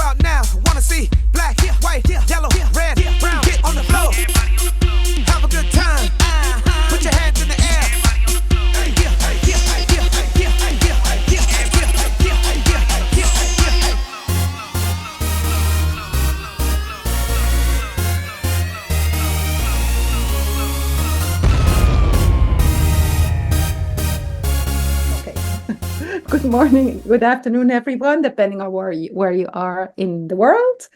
about now. Wanna see black, white, yellow, red, brown. Get on the floor. Have a good time. Put your hands in the air. Good morning, good afternoon, everyone, depending on where you are in the world.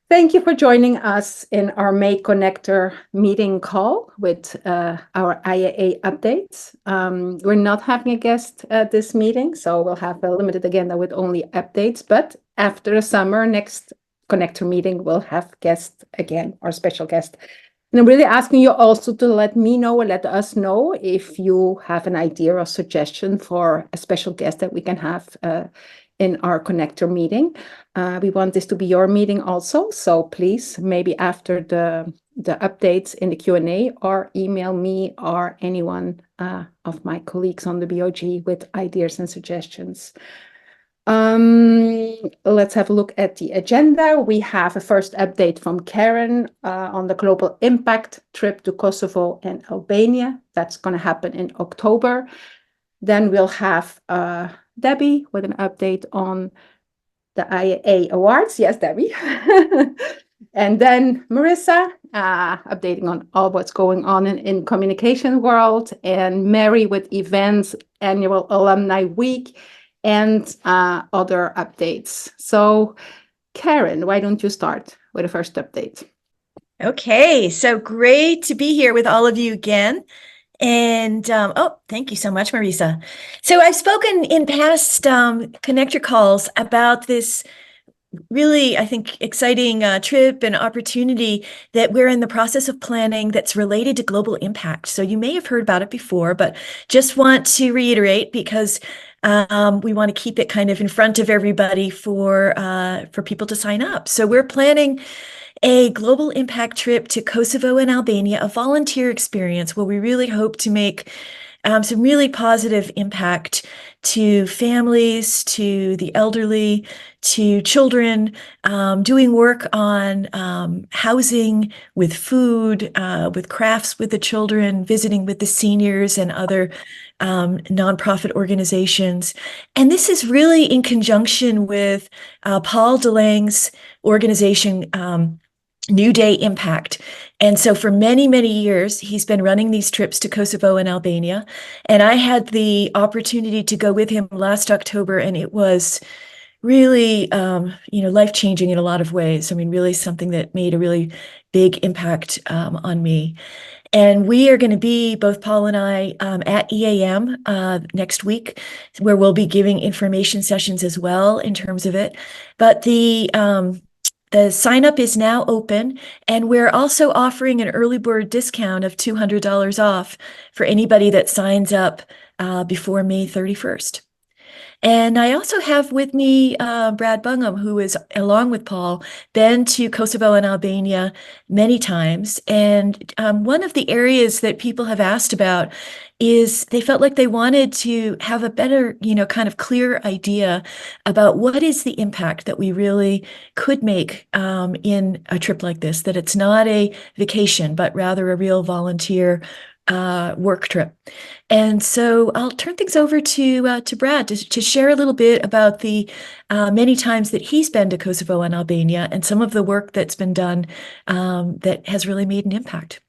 Thank you for joining us in our May Connector meeting call with our IAA updates. We're not having a guest at this meeting, so we'll have a limited agenda with only updates. But after the summer, next Connector meeting, we'll have guests again, our special guest. And I'm really asking you also to let me know or let us know if you have an idea or suggestion for a special guest that we can have in our Connector meeting. We want this to be your meeting also, so please, maybe after the updates in the Q&A, or email me or anyone of my colleagues on the BOG with ideas and suggestions. Let's have a look at the agenda. We have a first update from Karen on the Global Impact trip to Kosovo and Albania. That's going to happen in October. Then we'll have Debbie with an update on the IAA Awards. Yes, Debbie. And then Marissa updating on all what's going on in communication world, and Mary with events, annual alumni week, and other updates. So Karen, why don't you start with the first update? Okay, so great to be here with all of you again. And thank you so much, Marisa. So I've spoken in past Connector calls about this really, I think, exciting trip and opportunity that we're in the process of planning that's related to global impact. So you may have heard about it before, but just want to reiterate because we want to keep it kind of in front of everybody for people to sign up. So we're planning a global impact trip to Kosovo and Albania, a volunteer experience where we really hope to make some really positive impact to families, to the elderly, to children, doing work on housing, with food, with crafts with the children, visiting with the seniors and other nonprofit organizations. And this is really in conjunction with Paul DeLange's organization, New Day Impact. And so for many, many years, he's been running these trips to Kosovo and Albania. And I had the opportunity to go with him last October, and it was really, life-changing in a lot of ways. I mean, really something that made a really big impact on me. And we are going to be, both Paul and I, at EAM next week, where we'll be giving information sessions as well in terms of it. But the sign up is now open, and we're also offering an early bird discount of $200 off for anybody that signs up before May 31st. And I also have with me Brad Bungham, who is, along with Paul, been to Kosovo and Albania many times. And one of the areas that people have asked about is they felt like they wanted to have a better, kind of clear idea about what is the impact that we really could make in a trip like this, that it's not a vacation, but rather a real volunteer work trip. And so I'll turn things over to Brad to share a little bit about the many times that he's been to Kosovo and Albania and some of the work that's been done that has really made an impact.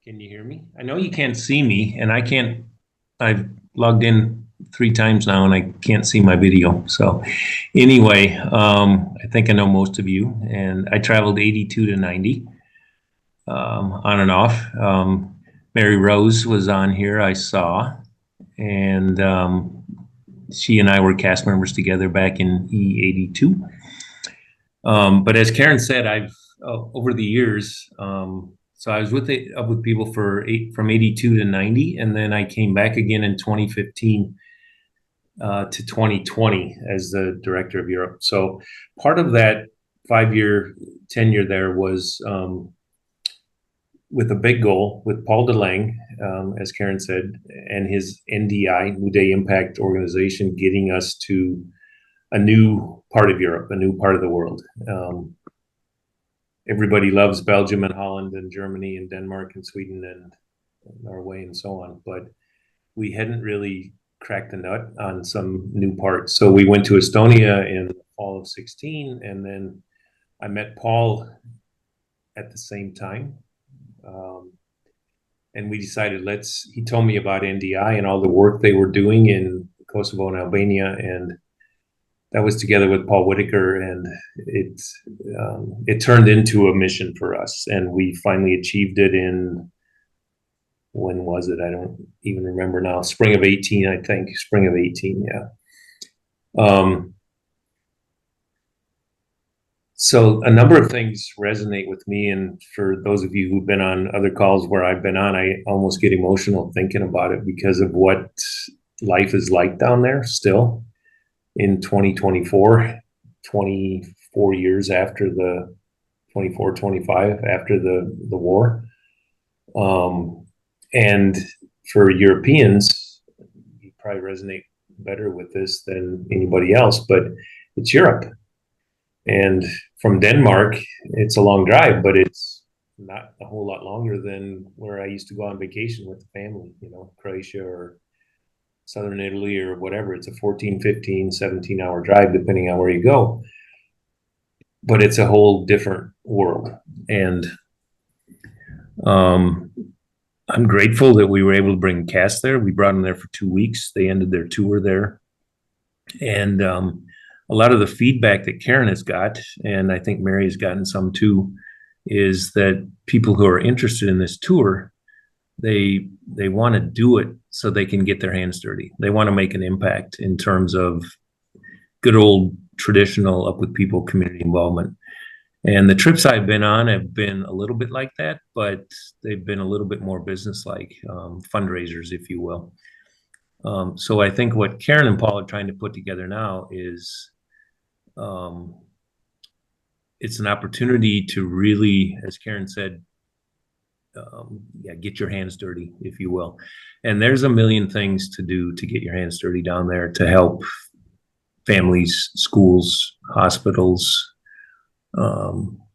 Can you hear me? I know you can't see me, and I've logged in 3 times now and I can't see my video. So anyway, I think I know most of you, and I traveled 82 to 90 on and off. Mary Rose was on here, I saw, and she and I were cast members together back in E82. But as Karen said, I've over the years, so I was with people from 82 to 90, and then I came back again in 2015 to 2020 as the director of Europe. So part of that 5-year tenure there was with a big goal with Paul DeLange, as Karen said, and his NDI, New Day Impact organization, getting us to a new part of Europe, a new part of the world. Everybody loves Belgium and Holland and Germany and Denmark and Sweden and Norway and so on, but we hadn't really cracked the nut on some new parts. So we went to Estonia in the fall of 16, and then I met Paul at the same time. And we decided he told me about NDI and all the work they were doing in Kosovo and Albania, and that was together with Paul Whitaker, and it turned into a mission for us, and we finally achieved it in, when was it? I don't even remember now. Spring of 18, I think. Spring of 18, yeah. So a number of things resonate with me, and for those of you who've been on other calls where I've been on, I almost get emotional thinking about it because of what life is like down there still in 2024, 24 years after 25 after the war. And for Europeans, you probably resonate better with this than anybody else, but it's Europe. And from Denmark, it's a long drive, but it's not a whole lot longer than where I used to go on vacation with the family, Croatia or Southern Italy or whatever. It's a 14, 15, 17-hour drive, depending on where you go. But it's a whole different world. And I'm grateful that we were able to bring Cass there. We brought them there for 2 weeks. They ended their tour there. And a lot of the feedback that Karen has got, and I think Mary has gotten some too, is that people who are interested in this tour, they want to do it so they can get their hands dirty. They want to make an impact in terms of good old traditional up with people community involvement. And the trips I've been on have been a little bit like that, but they've been a little bit more business-like, fundraisers, if you will. So I think what Karen and Paul are trying to put together now is it's an opportunity to really, as Karen said, get your hands dirty, if you will. And there's a million things to do to get your hands dirty down there to help families, schools, hospitals,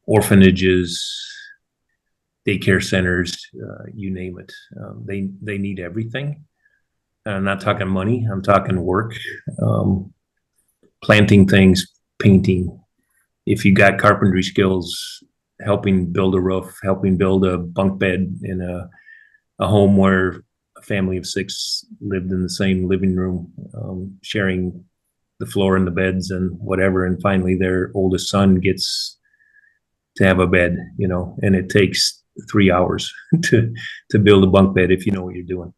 orphanages, daycare centers, you name it. They need everything. And I'm not talking money, I'm talking work, planting things, painting. If you got carpentry skills, helping build a roof, helping build a bunk bed in a home where a family of 6 lived in the same living room, sharing the floor and the beds and whatever. And finally their oldest son gets to have a bed, and it takes 3 hours to build a bunk bed if you know what you're doing.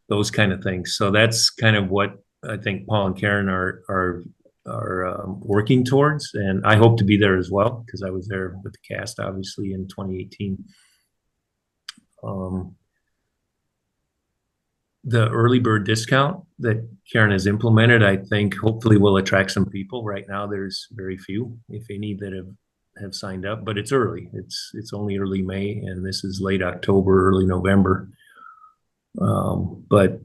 Those kind of things. So that's kind of what I think Paul and Karen are working towards, and I hope to be there as well because I was there with the cast obviously in 2018. The early bird discount that Karen has implemented, I think hopefully will attract some people. Right now there's very few, if any, that have signed up, but it's early. It's only early May, and this is late October, early November. But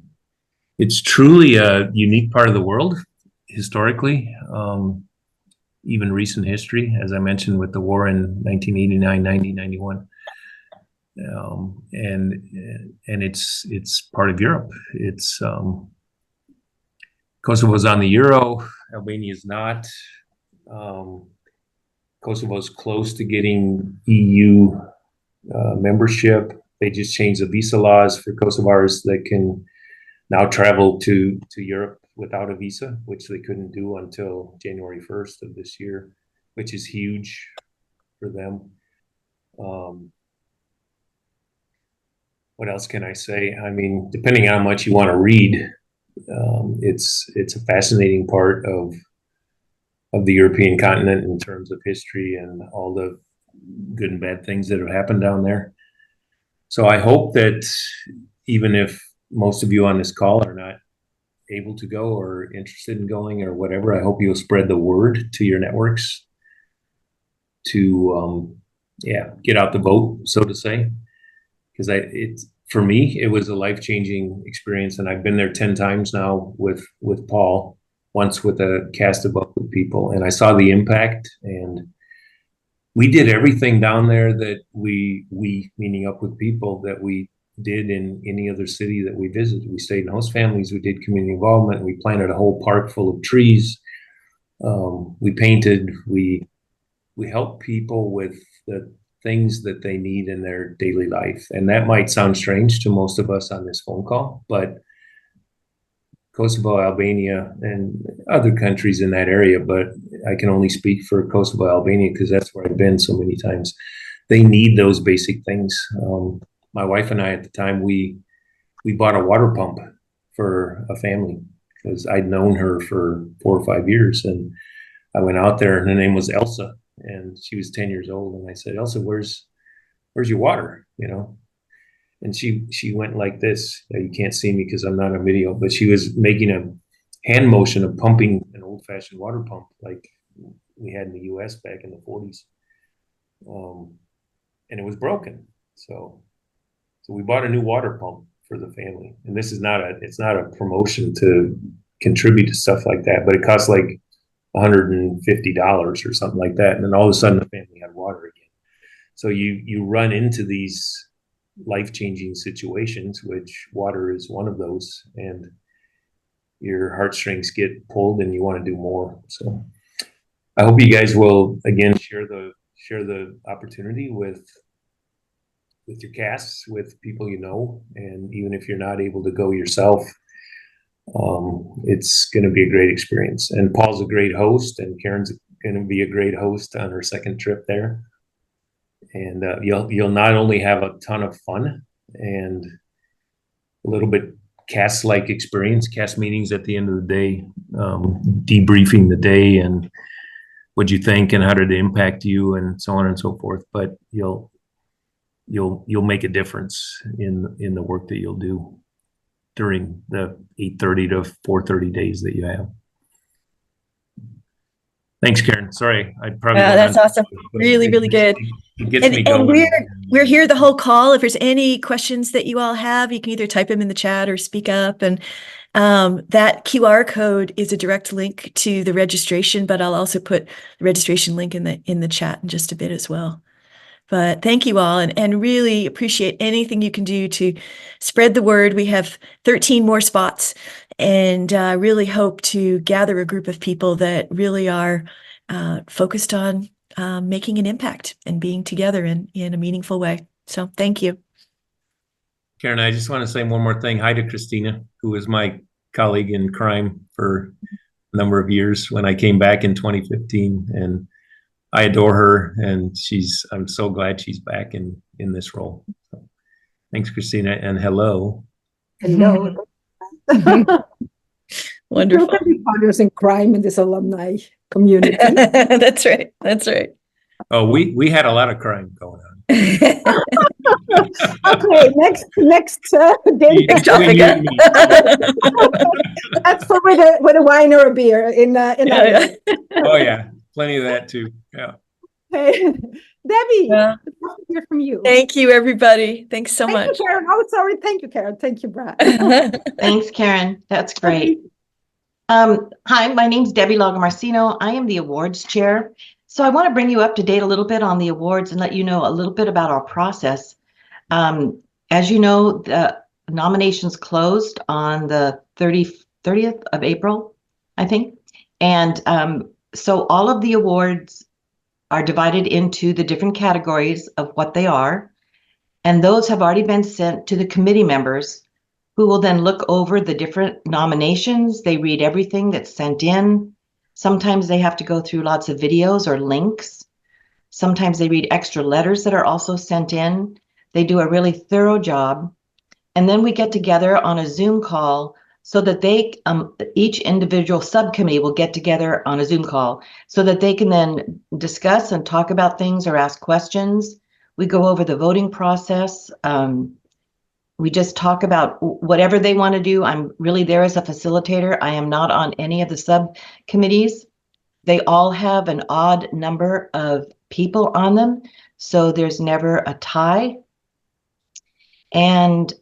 it's truly a unique part of the world historically, even recent history, as I mentioned with the war in 1989, 90, 91. And it's part of Europe. It's Kosovo's on the Euro, Albania's not. Kosovo's close to getting EU membership. They just changed the visa laws for Kosovars that can now travel to Europe without a visa, which they couldn't do until January 1st of this year, which is huge for them. What else can I say? I mean, depending on how much you want to read, it's a fascinating part of the European continent in terms of history and all the good and bad things that have happened down there. So I hope that even if most of you on this call are not able to go or interested in going or whatever, I hope you'll spread the word to your networks to get out the vote, so to say. Because for me, it was a life-changing experience, and I've been there 10 times now with Paul. once with a cast of people, and I saw the impact. And we did everything down there that we meaning Up With People, that we did in any other city that we visited. We stayed in host families. We did community involvement. We planted a whole park full of trees. We painted. We help people with the things that they need in their daily life. And that might sound strange to most of us on this phone call, but Kosovo, Albania, and other countries in that area, but I can only speak for Kosovo, Albania, because that's where I've been so many times. They need those basic things. My wife and I, at the time, we bought a water pump for a family because I'd known her for 4 or 5 years. And I went out there, and her name was Elsa, and she was 10 years old. And I said, Elsa, where's your water? And she went like this. You can't see me because I'm not on video, but she was making a hand motion of pumping an old-fashioned water pump like we had in the U.S. back in the 40s. And it was broken. So we bought a new water pump for the family. And this is it's not a promotion to contribute to stuff like that, but it costs like $150 or something like that. And then all of a sudden the family had water again. So you run into these life-changing situations, which water is one of those, and your heartstrings get pulled and you want to do more. So I hope you guys will again share the opportunity with your casts, with people you know, and even if you're not able to go yourself, it's going to be a great experience. And Paul's a great host, and Karen's going to be a great host on her second trip there. And you'll not only have a ton of fun and a little bit cast-like experience, cast meetings at the end of the day, debriefing the day and what'd you think and how did it impact you and so on and so forth. But you'll make a difference in the work that you'll do during the 8:30 to 4:30 days that you have. Thanks, Karen. Sorry, I probably. That's awesome. Really, really good. It gets me going. And we're here the whole call. If there's any questions that you all have, you can either type them in the chat or speak up. And that QR code is a direct link to the registration, but I'll also put the registration link in the chat in just a bit as well. But thank you all, and really appreciate anything you can do to spread the word. We have 13 more spots, and really hope to gather a group of people that really are focused on making an impact and being together in a meaningful way. So thank you. Karen, I just want to say one more thing. Hi to Christina, who was my colleague in crime for a number of years when I came back in 2015, and I adore her, and I'm so glad she's back in this role. So, thanks, Christina, and hello. Hello. Wonderful. There can be partners in crime in this alumni community. That's right. That's right. Oh, we had a lot of crime going on. Okay, next day. That's for with a wine or a beer in Yeah. Oh yeah, plenty of that too. Yeah. Hey, Debbie, Yeah. I'd love to hear from you. Thank you, everybody. Thanks so much. Thank you, Karen. Oh, sorry. Thank you, Karen. Thank you, Brad. Thanks, Karen. That's great. Hi, my name's Debbie Lagomarcino. I am the awards chair. So I want to bring you up to date a little bit on the awards and let you know a little bit about our process. As you know, the nominations closed on the 30th of April, I think. And so all of the awards are divided into the different categories of what they are. And those have already been sent to the committee members, who will then look over the different nominations. They read everything that's sent in. Sometimes they have to go through lots of videos or links. Sometimes they read extra letters that are also sent in. They do a really thorough job. And then we get together on a Zoom call so that each individual subcommittee will get together on a Zoom call so that they can then discuss and talk about things or ask questions. We go over the voting process. We just talk about whatever they want to do. I'm really there as a facilitator. I am not on any of the subcommittees. They all have an odd number of people on them, so there's never a tie. And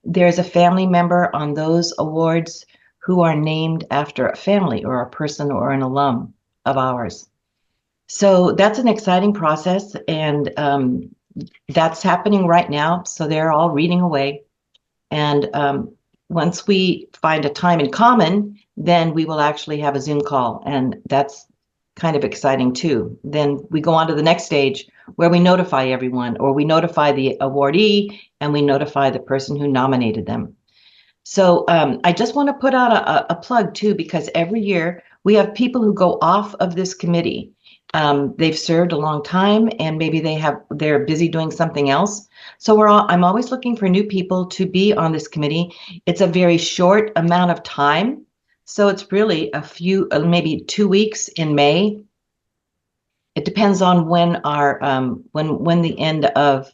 there's a family member on those awards who are named after a family or a person or an alum of ours. So that's an exciting process, and that's happening right now. So they're all reading away. And once we find a time in common, then we will actually have a Zoom call. And that's kind of exciting too. Then we go on to the next stage where we notify everyone, or we notify the awardee and we notify the person who nominated them. So I just want to put out a plug too, because every year we have people who go off of this committee. They've served a long time, and maybe they're busy doing something else. So I'm always looking for new people to be on this committee. It's a very short amount of time, so it's really a few, maybe 2 weeks in May. It depends on when our when the end of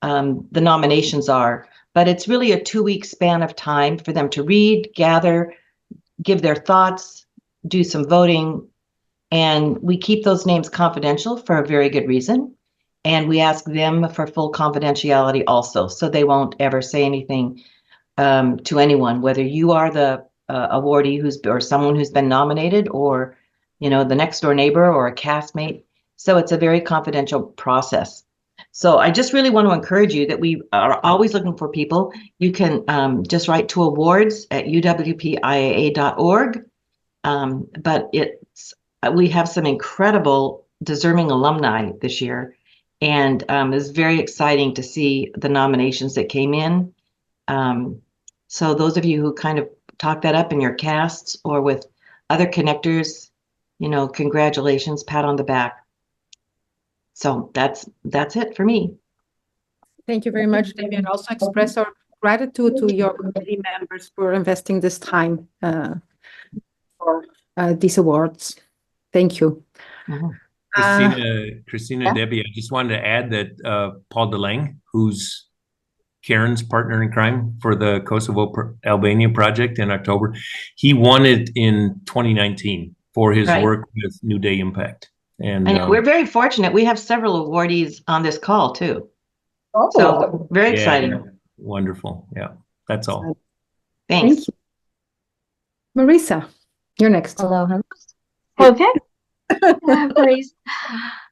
the nominations are, but it's really a 2-week span of time for them to read, gather, give their thoughts, do some voting. And we keep those names confidential for a very good reason. And we ask them for full confidentiality also, so they won't ever say anything to anyone, whether you are the awardee or someone who's been nominated, or, you know, the next door neighbor or a castmate. So it's a very confidential process. So I just really want to encourage you that we are always looking for people. You can just write to awards@uwpiaa.org. But we have some incredible deserving alumni this year, and it's very exciting to see the nominations that came in. So those of you who kind of talk that up in your casts or with other connectors, you know, congratulations, pat on the back. So that's it for me. Thank you very much, Debbie, and also express our gratitude to your committee members for investing this time for these awards. Thank you. Christina, Debbie, I just wanted to add that Paul DeLange, who's Karen's partner in crime for the Kosovo-Albania project in October, he won it in 2019 for his work with New Day Impact. And we're very fortunate. We have several awardees on this call too. Oh, so very exciting. Wonderful. Yeah, that's all. Thanks. Thank you. Marisa, you're next. Hello. Okay.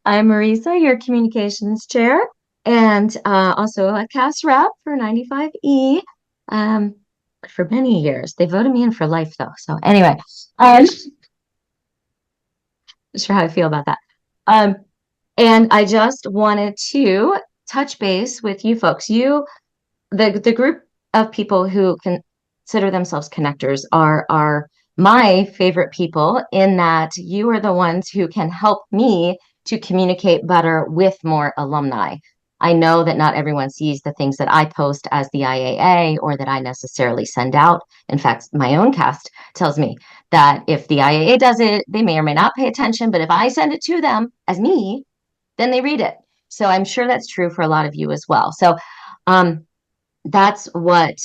I'm Marisa, your communications chair, and also a cast rep for 95E for many years. They voted me in for life, though. So anyway, not sure how I feel about that. And I just wanted to touch base with you folks. The group of people who consider themselves connectors are my favorite people, in that you are the ones who can help me to communicate better with more alumni. I know that not everyone sees the things that I post as the IAA or that I necessarily send out. In fact, my own cast tells me that if the IAA does it, they may or may not pay attention, but if I send it to them as me, then they read it. So I'm sure that's true for a lot of you as well. So that's what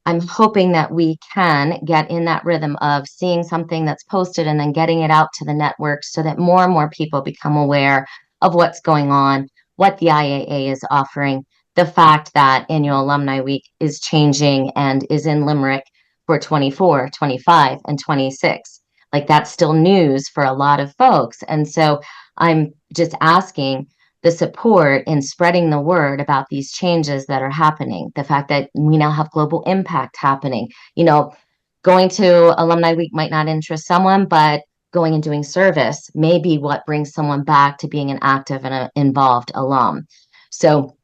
I'm hoping, that we can get in that rhythm of seeing something that's posted and then getting it out to the networks, so that more and more people become aware of what's going on, what the IAA is offering, the fact that Annual Alumni Week is changing and is in Limerick for 24, 25, and 26. Like, that's still news for a lot of folks. And so I'm just asking the support in spreading the word about these changes that are happening. The fact that we now have global impact happening. You know, going to Alumni Week might not interest someone, but going and doing service may be what brings someone back to being an active and an involved alum. So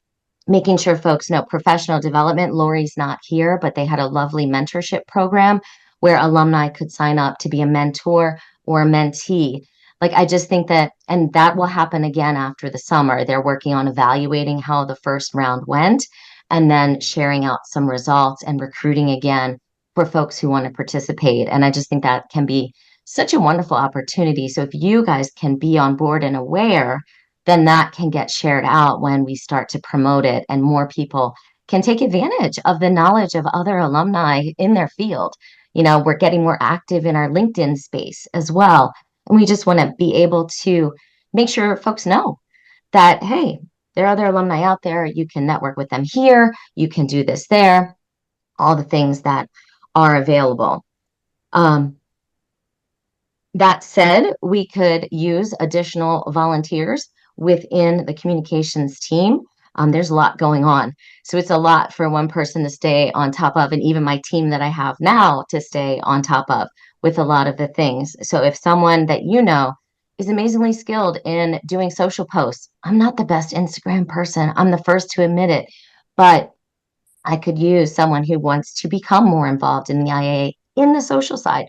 making sure folks know professional development. Lori's not here, but they had a lovely mentorship program where alumni could sign up to be a mentor or a mentee. Like, I just think that, and that will happen again after the summer. They're working on evaluating how the first round went, and then sharing out some results and recruiting again for folks who want to participate. And I just think that can be such a wonderful opportunity. So if you guys can be on board and aware, then that can get shared out when we start to promote it, and more people can take advantage of the knowledge of other alumni in their field. You know, we're getting more active in our LinkedIn space as well. And we just want to be able to make sure folks know that, hey, there are other alumni out there. You can network with them here. You can do this there, all the things that are available. That said, we could use additional volunteers within the communications team. There's a lot going on. So it's a lot for one person to stay on top of, and even my team that I have now to stay on top of with a lot of the things. So if someone that you know is amazingly skilled in doing social posts, I'm not the best Instagram person, I'm the first to admit it, but I could use someone who wants to become more involved in the IAA in the social side.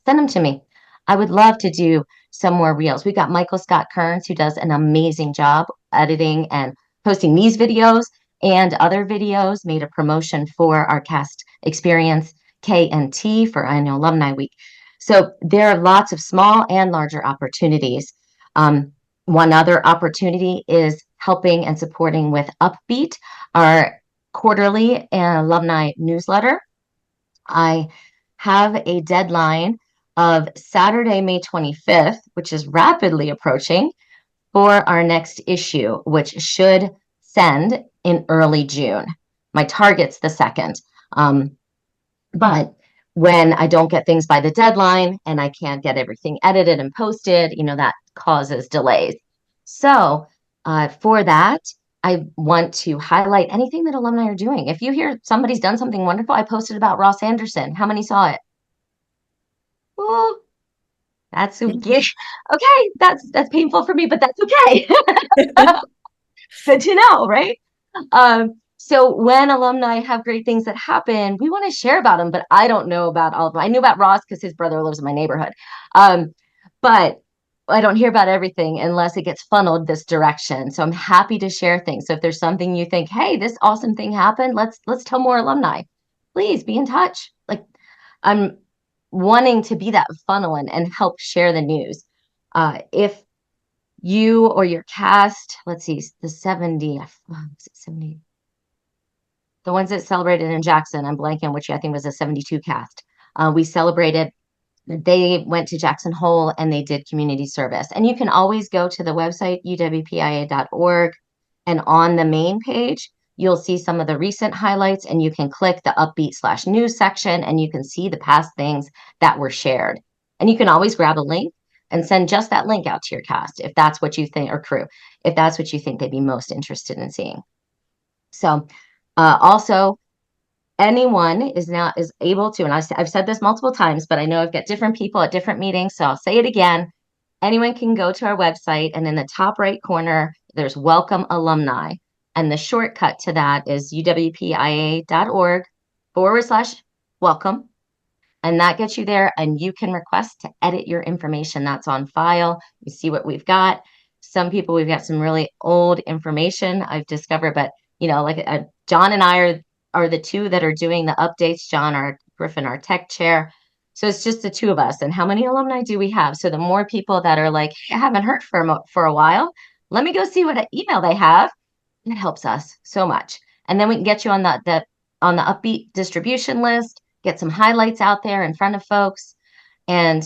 Send them to me. I would love to do some more reels. We've got Michael Scott Kearns, who does an amazing job editing and posting these videos and other videos, made a promotion for our cast experience, K&T, for Annual Alumni Week. So there are lots of small and larger opportunities. One other opportunity is helping and supporting with Upbeat, our quarterly alumni newsletter. I have a deadline of Saturday, May 25th, which is rapidly approaching, for our next issue, which should send in early June. My target's the 2nd. But when I don't get things by the deadline and I can't get everything edited and posted, that causes delays. So for that, I want to highlight anything that alumni are doing. If you hear somebody's done something wonderful, I posted about Ross Anderson. How many saw it? Oh, that's okay. Okay, that's painful for me, but that's okay. Good to know, right? So when alumni have great things that happen, we want to share about them, but I don't know about all of them. I knew about Ross because his brother lives in my neighborhood. But I don't hear about everything unless it gets funneled this direction. So I'm happy to share things. So if there's something you think, hey, this awesome thing happened, let's tell more alumni. Please be in touch. Like, I'm wanting to be that funnel and help share the news. If you or your cast, let's see, the 70, 70, the ones that celebrated in Jackson, I'm blanking, which I think was a 72 cast. We celebrated, they went to Jackson Hole and they did community service. And you can always go to the website, UWPIAA.org, and on the main page, you'll see some of the recent highlights, and you can click the upbeat/news section and you can see the past things that were shared. And you can always grab a link and send just that link out to your cast if that's what you think, or crew, if that's what you think they'd be most interested in seeing. So also, anyone is able to, and I've said this multiple times, but I know I've got different people at different meetings, so I'll say it again. Anyone can go to our website, and in the top right corner, there's Welcome Alumni. And the shortcut to that is uwpia.org/welcome. And that gets you there, and you can request to edit your information that's on file. You see what we've got. Some people, we've got some really old information I've discovered, but like John and I are the two that are doing the updates. John Griffin, our tech chair. So it's just the two of us. And how many alumni do we have? So the more people that are like, hey, I haven't heard for a while, let me go see what email they have. It helps us so much. And then we can get you on the Upbeat distribution list, get some highlights out there in front of folks, and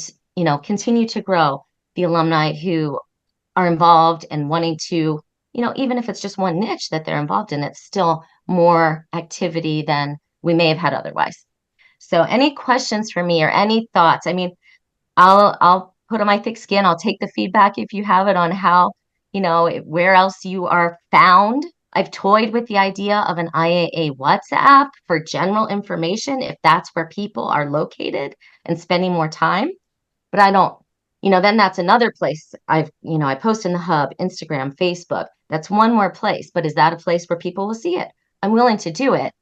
continue to grow the alumni who are involved and wanting to, even if it's just one niche that they're involved in, it's still more activity than we may have had otherwise. So any questions for me or any thoughts? I mean, I'll put on my thick skin. I'll take the feedback if you have it on how, where else you are found. I've toyed with the idea of an IAA WhatsApp for general information, if that's where people are located and spending more time. But I don't, then that's another place. I post in the hub, Instagram, Facebook. That's one more place. But is that a place where people will see it? I'm willing to do it,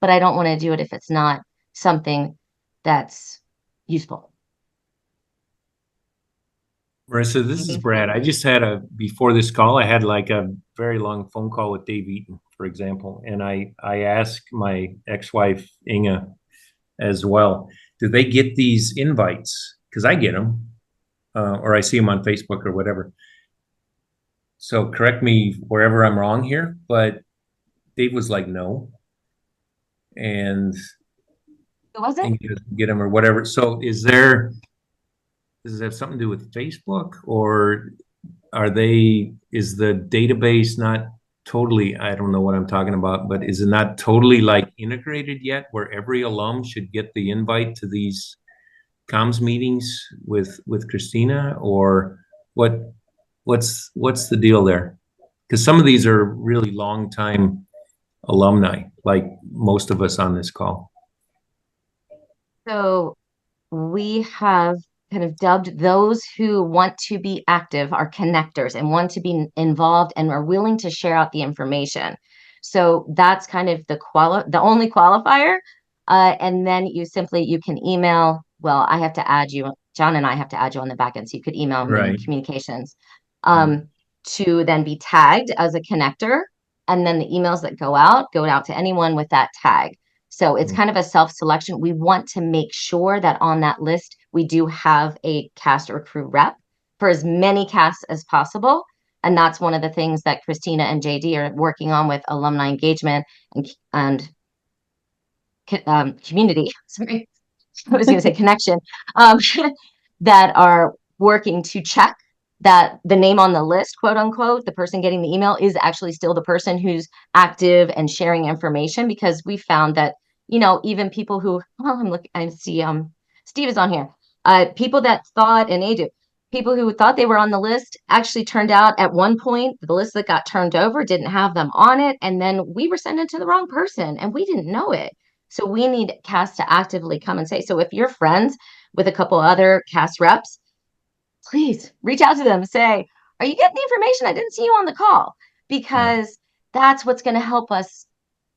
but I don't want to do it if it's not something that's useful. Marissa, this is Brad. I just had before this call, I had like a very long phone call with Dave Eaton, for example. And I asked my ex-wife, Inga, as well, do they get these invites? Because I get them, or I see them on Facebook or whatever. So correct me wherever I'm wrong here, but Dave was like, no. And Who was it? Get them or whatever. So does it have something to do with Facebook, or is the database not totally, I don't know what I'm talking about, but is it not totally like integrated yet where every alum should get the invite to these comms meetings with Christina, or what's the deal there? Because some of these are really long time alumni, like most of us on this call. So we have kind of dubbed those who want to be active are connectors and want to be involved and are willing to share out the information. So that's kind of the only qualifier. And then you can email. Well, I have to add you. John and I have to add you on the back end, so you could email me Right. communications to then be tagged as a connector, and then the emails that go out to anyone with that tag. So it's kind of a self-selection. We want to make sure that on that list, we do have a cast or crew rep for as many casts as possible. And that's one of the things that Christina and JD are working on with alumni engagement and community. Sorry, I was going to say connection, that are working to check that the name on the list, quote unquote, the person getting the email is actually still the person who's active and sharing information, because we found that, even people who, I see Steve is on here. People that thought, and they do, people who thought they were on the list actually turned out at one point, the list that got turned over didn't have them on it. And then we were sending it to the wrong person and we didn't know it. So we need cast to actively come and say, so if you're friends with a couple other cast reps, please reach out to them and say, are you getting the information? I didn't see you on the call, because that's what's going to help us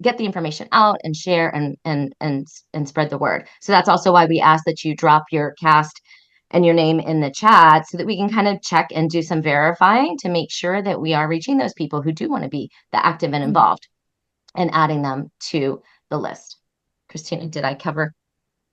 get the information out and share and spread the word. So that's also why we ask that you drop your cast and your name in the chat, so that we can kind of check and do some verifying to make sure that we are reaching those people who do want to be the active and involved and adding them to the list. Christina, did I cover?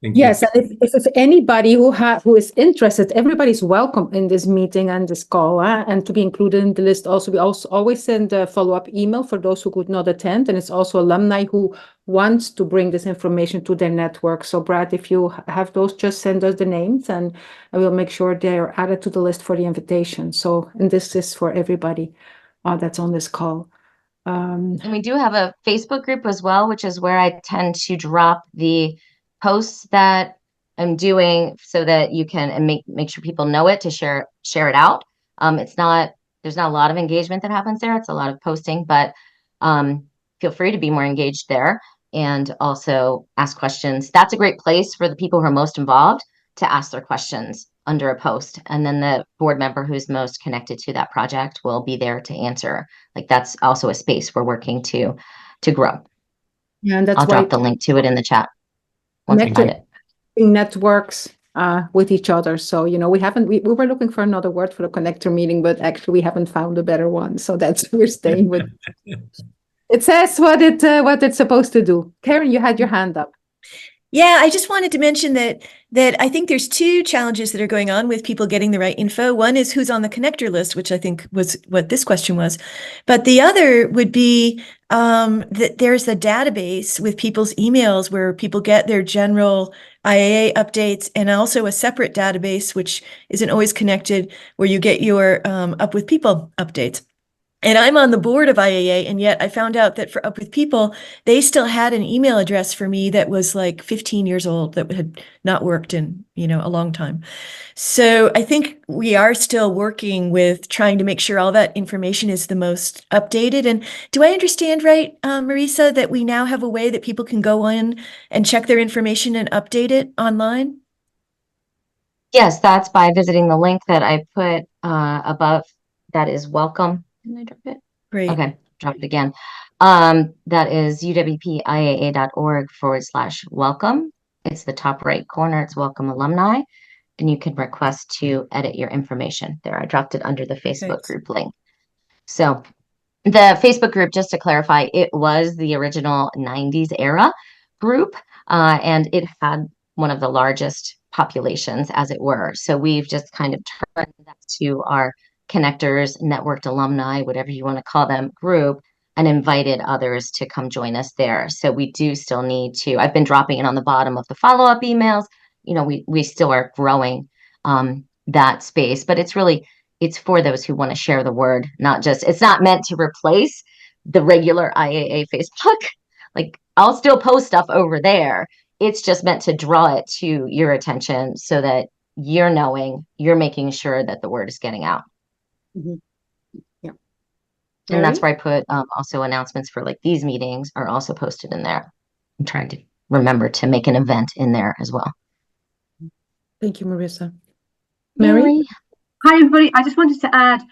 Yes, and if anybody who is interested, everybody's welcome in this meeting and this call, and to be included in the list. Also, we also always send a follow-up email for those who could not attend, and it's also alumni who wants to bring this information to their network. So, Brad, if you have those, just send us the names, and we'll make sure they are added to the list for the invitation. So, and this is for everybody that's on this call. And we do have a Facebook group as well, which is where I tend to drop the posts that I'm doing, so that you can and make sure people know it, to share it out. There's not a lot of engagement that happens there. It's a lot of posting, but feel free to be more engaged there and also ask questions. That's a great place for the people who are most involved to ask their questions under a post, and then the board member who's most connected to that project will be there to answer. Like, that's also a space we're working to grow. Yeah, and that's I'll why drop the link to it in the chat once I find it. Networks with each other. So, we were looking for another word for the connector meeting, but actually we haven't found a better one. So we're staying with. It says what it's supposed to do. Karen, you had your hand up. Yeah, I just wanted to mention that I think there's two challenges that are going on with people getting the right info. One is who's on the connector list, which I think was what this question was. But the other would be that there's a database with people's emails where people get their general IAA updates, and also a separate database, which isn't always connected, where you get your Up With People updates. And I'm on the board of IAA, and yet I found out that for Up With People, they still had an email address for me that was like 15 years old, that had not worked in, a long time. So I think we are still working with trying to make sure all that information is the most updated. And do I understand right, Marisa, that we now have a way that people can go in and check their information and update it online? Yes, that's by visiting the link that I put above. That is welcome. Can I drop it? Great. Okay, drop it again. That is uwpiaa.org/welcome. It's the top right corner. It's welcome alumni, and you can request to edit your information there. I dropped it under the Facebook group link. So the Facebook group, just to clarify, it was the original 90s era group, and it had one of the largest populations, as it were. So we've just kind of turned that to our connectors, networked alumni, whatever you want to call them, group, and invited others to come join us there. So we do still need to, I've been dropping it on the bottom of the follow-up emails. We still are growing that space, but it's for those who want to share the word, it's not meant to replace the regular IAA Facebook. Like, I'll still post stuff over there. It's just meant to draw it to your attention so that you're making sure that the word is getting out. Mhm. Yeah. And that's Mary? where I put also announcements for like these meetings are also posted in there. I'm trying to remember to make an event in there as well. Thank you, Marissa. Mary? Hi, everybody. I just wanted to add,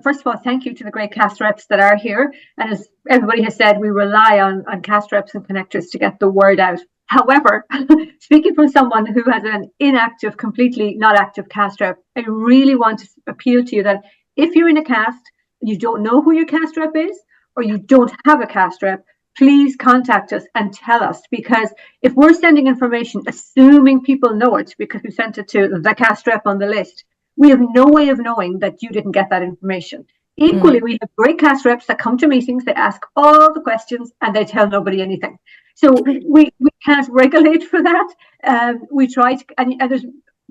first of all, thank you to the great cast reps that are here. And as everybody has said, we rely on cast reps and connectors to get the word out. However, speaking from someone who has an inactive, completely not active cast rep, I really want to appeal to you that if you're in a cast and you don't know who your cast rep is, or you don't have a cast rep, please contact us and tell us, because if we're sending information, assuming people know it because we sent it to the cast rep on the list, we have no way of knowing that you didn't get that information. Equally, we have great cast reps that come to meetings, they ask all the questions and they tell nobody anything. So we can't regulate for that. We try to, and there's,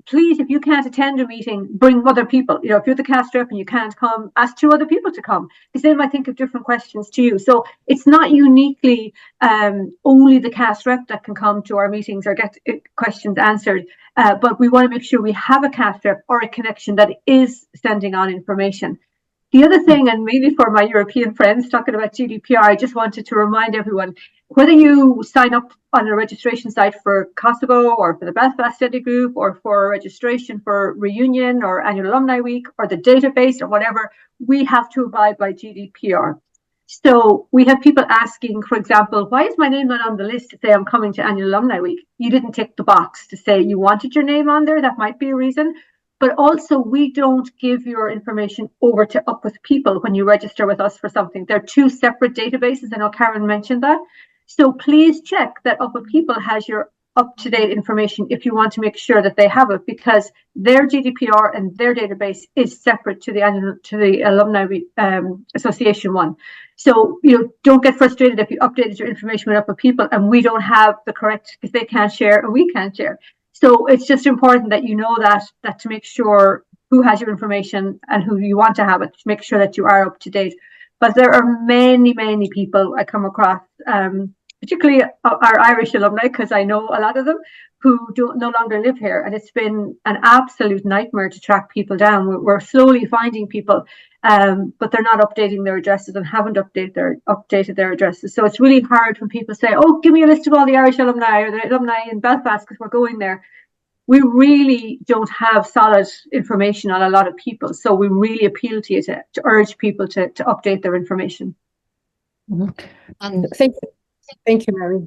please, if you can't attend a meeting, bring other people. You know, if you're the cast rep and you can't come, ask two other people to come, because they might think of different questions to you. So it's not uniquely only the cast rep that can come to our meetings or get questions answered. But we want to make sure we have a cast rep or a connection that is sending on information. The other thing, and mainly for my European friends talking about GDPR, I just wanted to remind everyone, whether you sign up on a registration site for Kosovo or for the Belfast Study Group or for registration for Reunion or Annual Alumni Week or the database or whatever, we have to abide by GDPR. So we have people asking, for example, why is my name not on the list to say I'm coming to Annual Alumni Week? You didn't tick the box to say you wanted your name on there. That might be a reason. But also, we don't give your information over to Up With People when you register with us for something. They're two separate databases. I know Karen mentioned that. So please check that Up With People has your up-to-date information if you want to make sure that they have it, because their GDPR and their database is separate to the Alumni Association one. So, you know, don't get frustrated if you updated your information with Up With People and we don't have the correct, because they can't share and we can't share. So it's just important that you know that to make sure who has your information and who you want to have it, to make sure that you are up to date. But there are many, many people I come across, particularly our Irish alumni, because I know a lot of them who no longer live here. And it's been an absolute nightmare to track people down. We're slowly finding people, but they're not updating their addresses and haven't updated their addresses. So it's really hard when people say, oh, give me a list of all the Irish alumni or the alumni in Belfast because we're going there. We really don't have solid information on a lot of people. So we really appeal to you to urge people to update their information. And Thank you, Mary.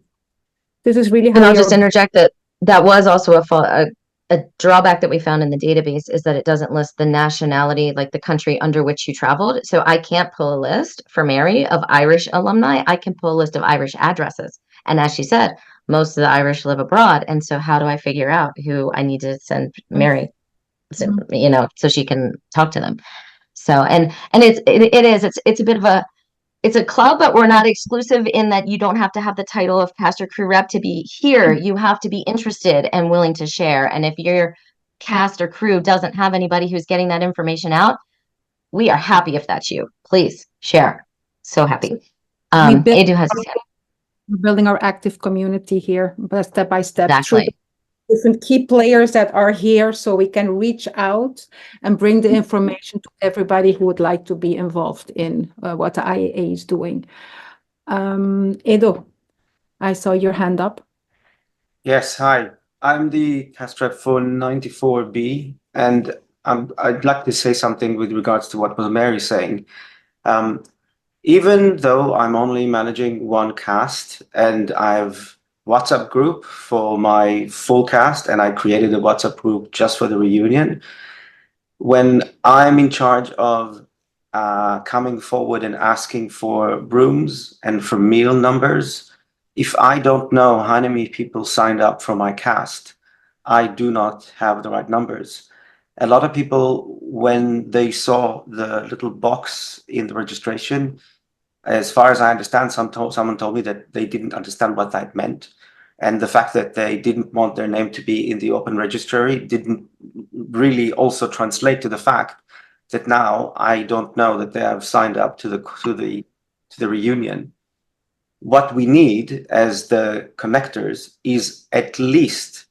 This is really how And I'll just interject that was also a drawback that we found in the database, is that it doesn't list the nationality, like the country under which you traveled. So I can't pull a list for Mary of Irish alumni. I can pull a list of Irish addresses. And as she said, most of the Irish live abroad. And so how do I figure out who I need to send Mary, you know, so she can talk to them? So, and it's a bit of it's a club, but we're not exclusive in that you don't have to have the title of pastor crew rep to be here. You have to be interested and willing to share. And if your cast or crew doesn't have anybody who's getting that information out, we are happy if that's you. Please share. So happy. Edu has his hand. We're building our active community here, but step by step. Exactly. Different key players that are here, so we can reach out and bring the information to everybody who would like to be involved in what the IAA is doing. Edo, I saw your hand up. Yes, hi. I'm the cast rep for 94B, and I'd like to say something with regards to what Mary's saying. Even though I'm only managing one cast and I've WhatsApp group for my full cast, and I created a WhatsApp group just for the reunion. When I'm in charge of coming forward and asking for rooms and for meal numbers, if I don't know how many people signed up for my cast, I do not have the right numbers. A lot of people, when they saw the little box in the registration, as far as I understand, someone told me that they didn't understand what that meant. And the fact that they didn't want their name to be in the open registry didn't really also translate to the fact that now I don't know that they have signed up to the reunion. what we need as the connectors is at least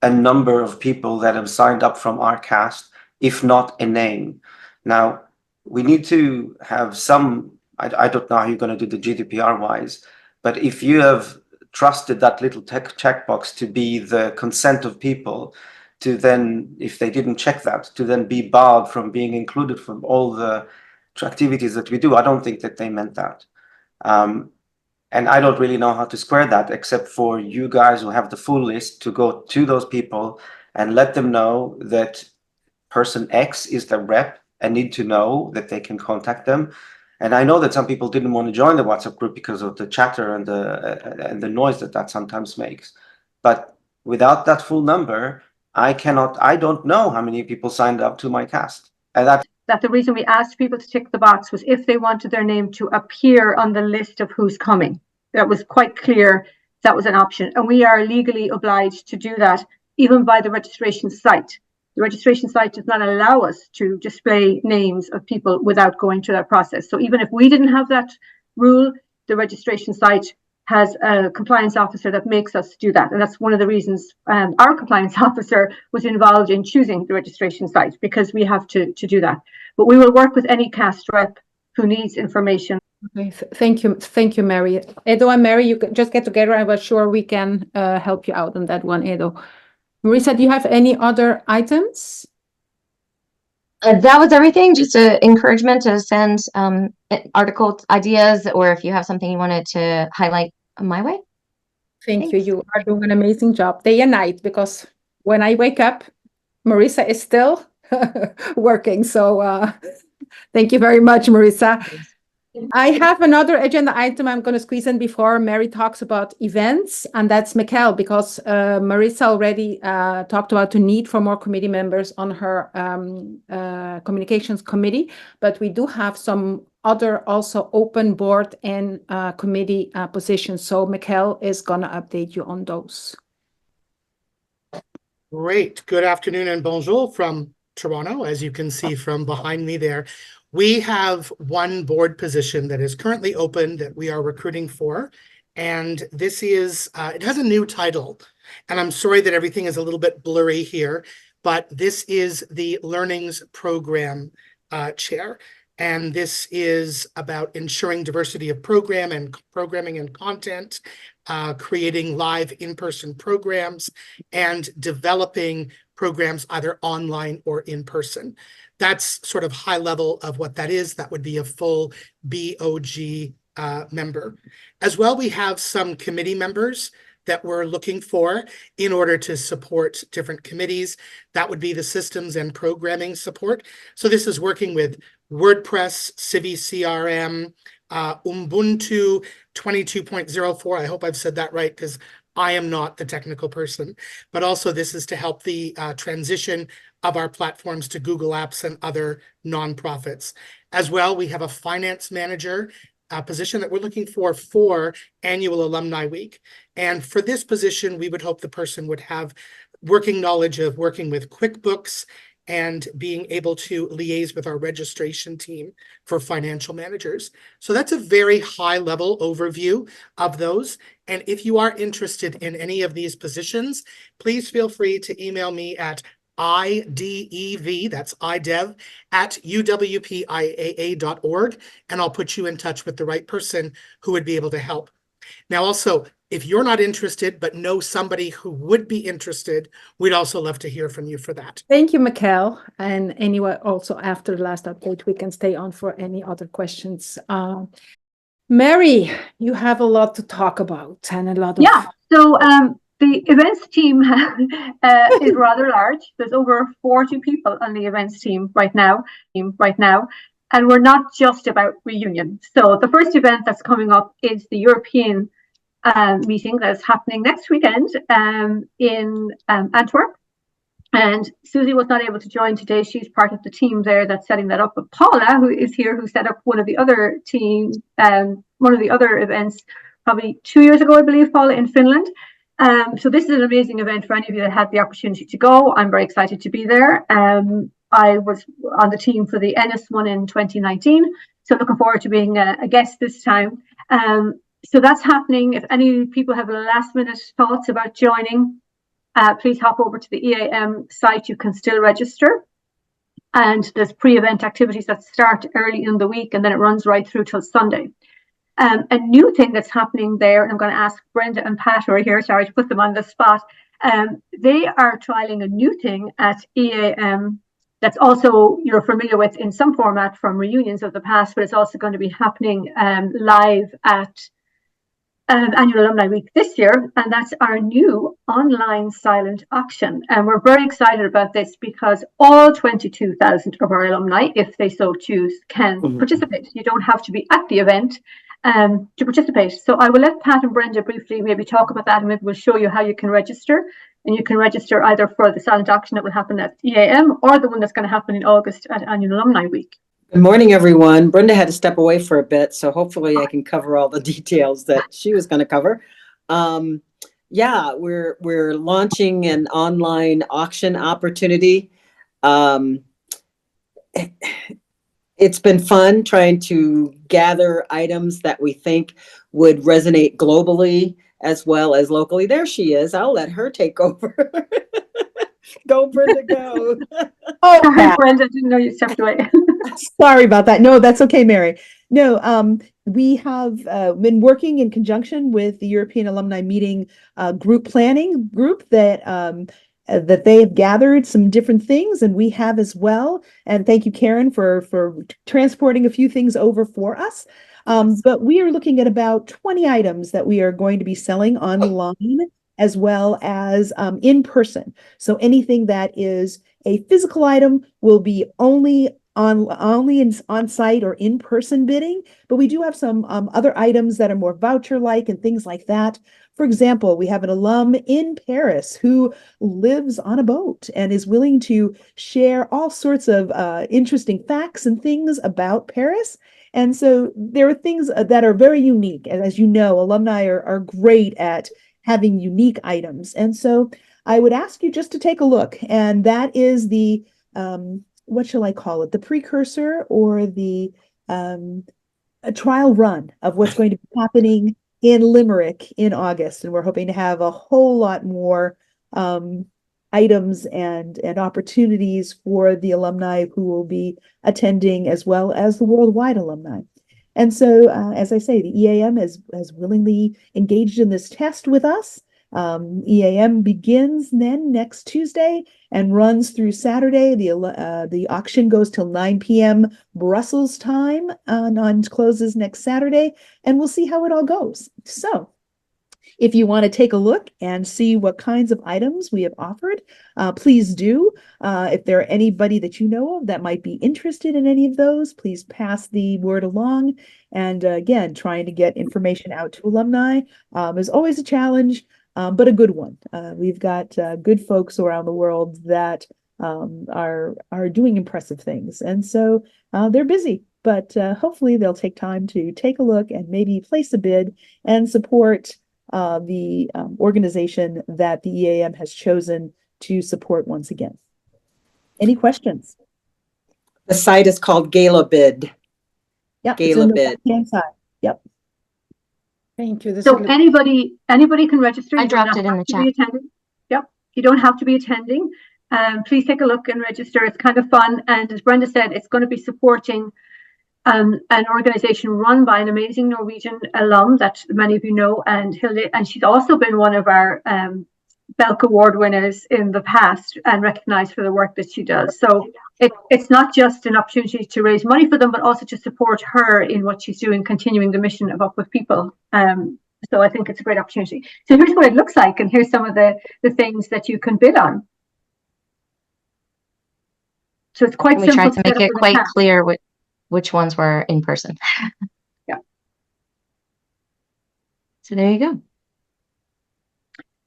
a number of people that have signed up from our cast, if not a name. Now, we need to have some, I don't know how you're going to do the GDPR wise, but if you have trusted that little checkbox to be the consent of people, to then, if they didn't check that, to then be barred from being included from all the activities that we do, I don't think that they meant that. And I don't really know how to square that, except for you guys who have the full list to go to those people and let them know that person X is the rep and need to know that they can contact them. And I know that some people didn't want to join the WhatsApp group because of the chatter and the noise that sometimes makes. But without that full number, I don't know how many people signed up to my cast. And that the reason we asked people to tick the box was if they wanted their name to appear on the list of who's coming. That was quite clear that was an option. And we are legally obliged to do that, even by the registration site. The registration site does not allow us to display names of people without going through that process. So even if we didn't have that rule, the registration site has a compliance officer that makes us do that. And that's one of the reasons our compliance officer was involved in choosing the registration site, because we have to do that. But we will work with any cast rep who needs information. Okay, thank you, Mary. Edo and Mary, you just get together. I was sure we can help you out on that one, Edo. Marisa, do you have any other items? That was everything. Just an encouragement to send article ideas, or if you have something you wanted to highlight my way. Thank you. You are doing an amazing job day and night, because when I wake up, Marisa is still working. So thank you very much, Marisa. I have another agenda item I'm going to squeeze in before Mary talks about events, and that's Mikkel, because Marisa already talked about the need for more committee members on her communications committee, but we do have some other also open board and committee positions. So Mikkel is going to update you on those. Great. Good afternoon and bonjour from Toronto, as you can see from behind me there. We have one board position that is currently open that we are recruiting for. And this is, it has a new title. And I'm sorry that everything is a little bit blurry here, but this is the Learnings Program Chair. And this is about ensuring diversity of programming and content, creating live in-person programs, and developing programs either online or in person. That's sort of high level of what that is. That would be a full BOG member. As well, we have some committee members that we're looking for in order to support different committees. That would be the systems and programming support. So this is working with WordPress, Civi CRM, Ubuntu 22.04. I hope I've said that right, because I am not the technical person. But also this is to help the transition of our platforms to Google Apps and other nonprofits. As well, we have a finance manager position that we're looking for annual alumni week. And for this position, we would hope the person would have working knowledge of working with QuickBooks and being able to liaise with our registration team for financial managers. So that's a very high level overview of those. And if you are interested in any of these positions, please feel free to email me at IDEV, that's IDEV, at UWPIAA.org, and I'll put you in touch with the right person who would be able to help. Now, also, if you're not interested, but know somebody who would be interested, we'd also love to hear from you for that. Thank you, Mikkel. And anyway, also after the last update, we can stay on for any other questions. Mary, you have a lot to talk about and a lot of... Yeah, so the events team is rather large. There's over 40 people on the events team right now. And we're not just about reunion. So the first event that's coming up is the European meeting that's happening next weekend in Antwerp. And Susie was not able to join today. She's part of the team there that's setting that up. But Paula, who is here, who set up one of the other events probably 2 years ago, I believe, Paula, in Finland. So this is an amazing event for any of you that had the opportunity to go. I'm very excited to be there. I was on the team for the Ennis one in 2019. So looking forward to being a guest this time. So that's happening. If any people have last minute thoughts about joining, please hop over to the EAM site. You can still register. And there's pre-event activities that start early in the week, and then it runs right through till Sunday. A new thing that's happening there, and I'm going to ask Brenda and Pat who are here, sorry to put them on the spot. They are trialing a new thing at EAM that's also you're familiar with in some format from reunions of the past, but it's also going to be happening live at Annual Alumni Week this year, and that's our new online silent auction. And we're very excited about this because all 22,000 of our alumni, if they so choose, can participate. You don't have to be at the event to participate. So I will let Pat and Brenda briefly maybe talk about that, and maybe we'll show you how you can register. And you can register either for the silent auction that will happen at EAM or the one that's going to happen in August at Annual Alumni Week. Good morning, everyone. Brenda had to step away for a bit, so hopefully I can cover all the details that she was going to cover. Yeah, we're launching an online auction opportunity. It's been fun trying to gather items that we think would resonate globally as well as locally. There she is. I'll let her take over. Go, Brenda, go. Oh, sorry, Brenda, didn't know you stepped away. Sorry about that. No, that's okay, Mary. No, we have been working in conjunction with the European Alumni Meeting group planning group that that they have gathered some different things, and we have as well. And thank you, Karen, for transporting a few things over for us. But we are looking at about 20 items that we are going to be selling online as well as in person. So anything that is a physical item will be only on site or in person bidding, but we do have some other items that are more voucher like and things like that. For example, we have an alum in Paris who lives on a boat and is willing to share all sorts of interesting facts and things about Paris. And so there are things that are very unique. And as you know, alumni are great at having unique items. And so I would ask you just to take a look. And that is the, what shall I call it? The precursor or the a trial run of what's going to be happening in Limerick in August. And we're hoping to have a whole lot more items and opportunities for the alumni who will be attending, as well as the worldwide alumni. And so, as I say, the EAM has willingly engaged in this test with us. EAM begins then next Tuesday and runs through Saturday. The auction goes till 9 p.m. Brussels time and closes next Saturday, and we'll see how it all goes. So if you want to take a look and see what kinds of items we have offered, please do. If there are anybody that you know of that might be interested in any of those, please pass the word along. And again, trying to get information out to alumni is always a challenge, but a good one. We've got good folks around the world that are doing impressive things. And so they're busy, but hopefully they'll take time to take a look and maybe place a bid and support the organization that the EAM has chosen to support once again. Any questions? The site is called Gala Bid. Yep, Gala it's in the Bid. left-hand side. Yep. Thank you. So anybody can register. I dropped it in the chat. Yep, you don't have to be attending. Please take a look and register. It's kind of fun, and as Brenda said, it's going to be supporting an organization run by an amazing Norwegian alum that many of you know, and Hilde, and she's also been one of our Belk Award winners in the past and recognized for the work that she does. So it's not just an opportunity to raise money for them, but also to support her in what she's doing, continuing the mission of Up With People. So I think it's a great opportunity. So here's what it looks like, and here's some of the things that you can bid on. So it's quite simple. We tried to make it quite clear which ones were in person. Yeah. So there you go.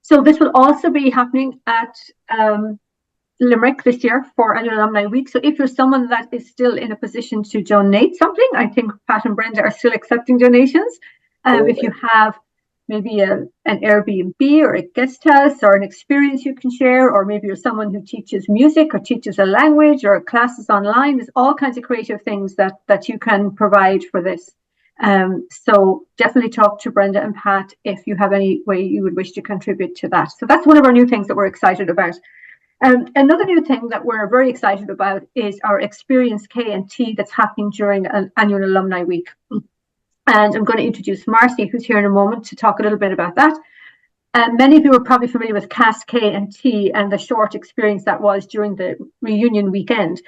So this will also be happening at Limerick this year for Annual Alumni Week. So if you're someone that is still in a position to donate something, I think Pat and Brenda are still accepting donations. If you have maybe an Airbnb or a guest house or an experience you can share, or maybe you're someone who teaches music or teaches a language or classes online, there's all kinds of creative things that you can provide for this. So definitely talk to Brenda and Pat if you have any way you would wish to contribute to that. So that's one of our new things that we're excited about. Another new thing that we're very excited about is our Experience K&T that's happening during an annual Alumni Week. And I'm going to introduce Marcy, who's here in a moment, to talk a little bit about that. Many of you are probably familiar with Cast K&T and the short experience that was during the reunion weekend.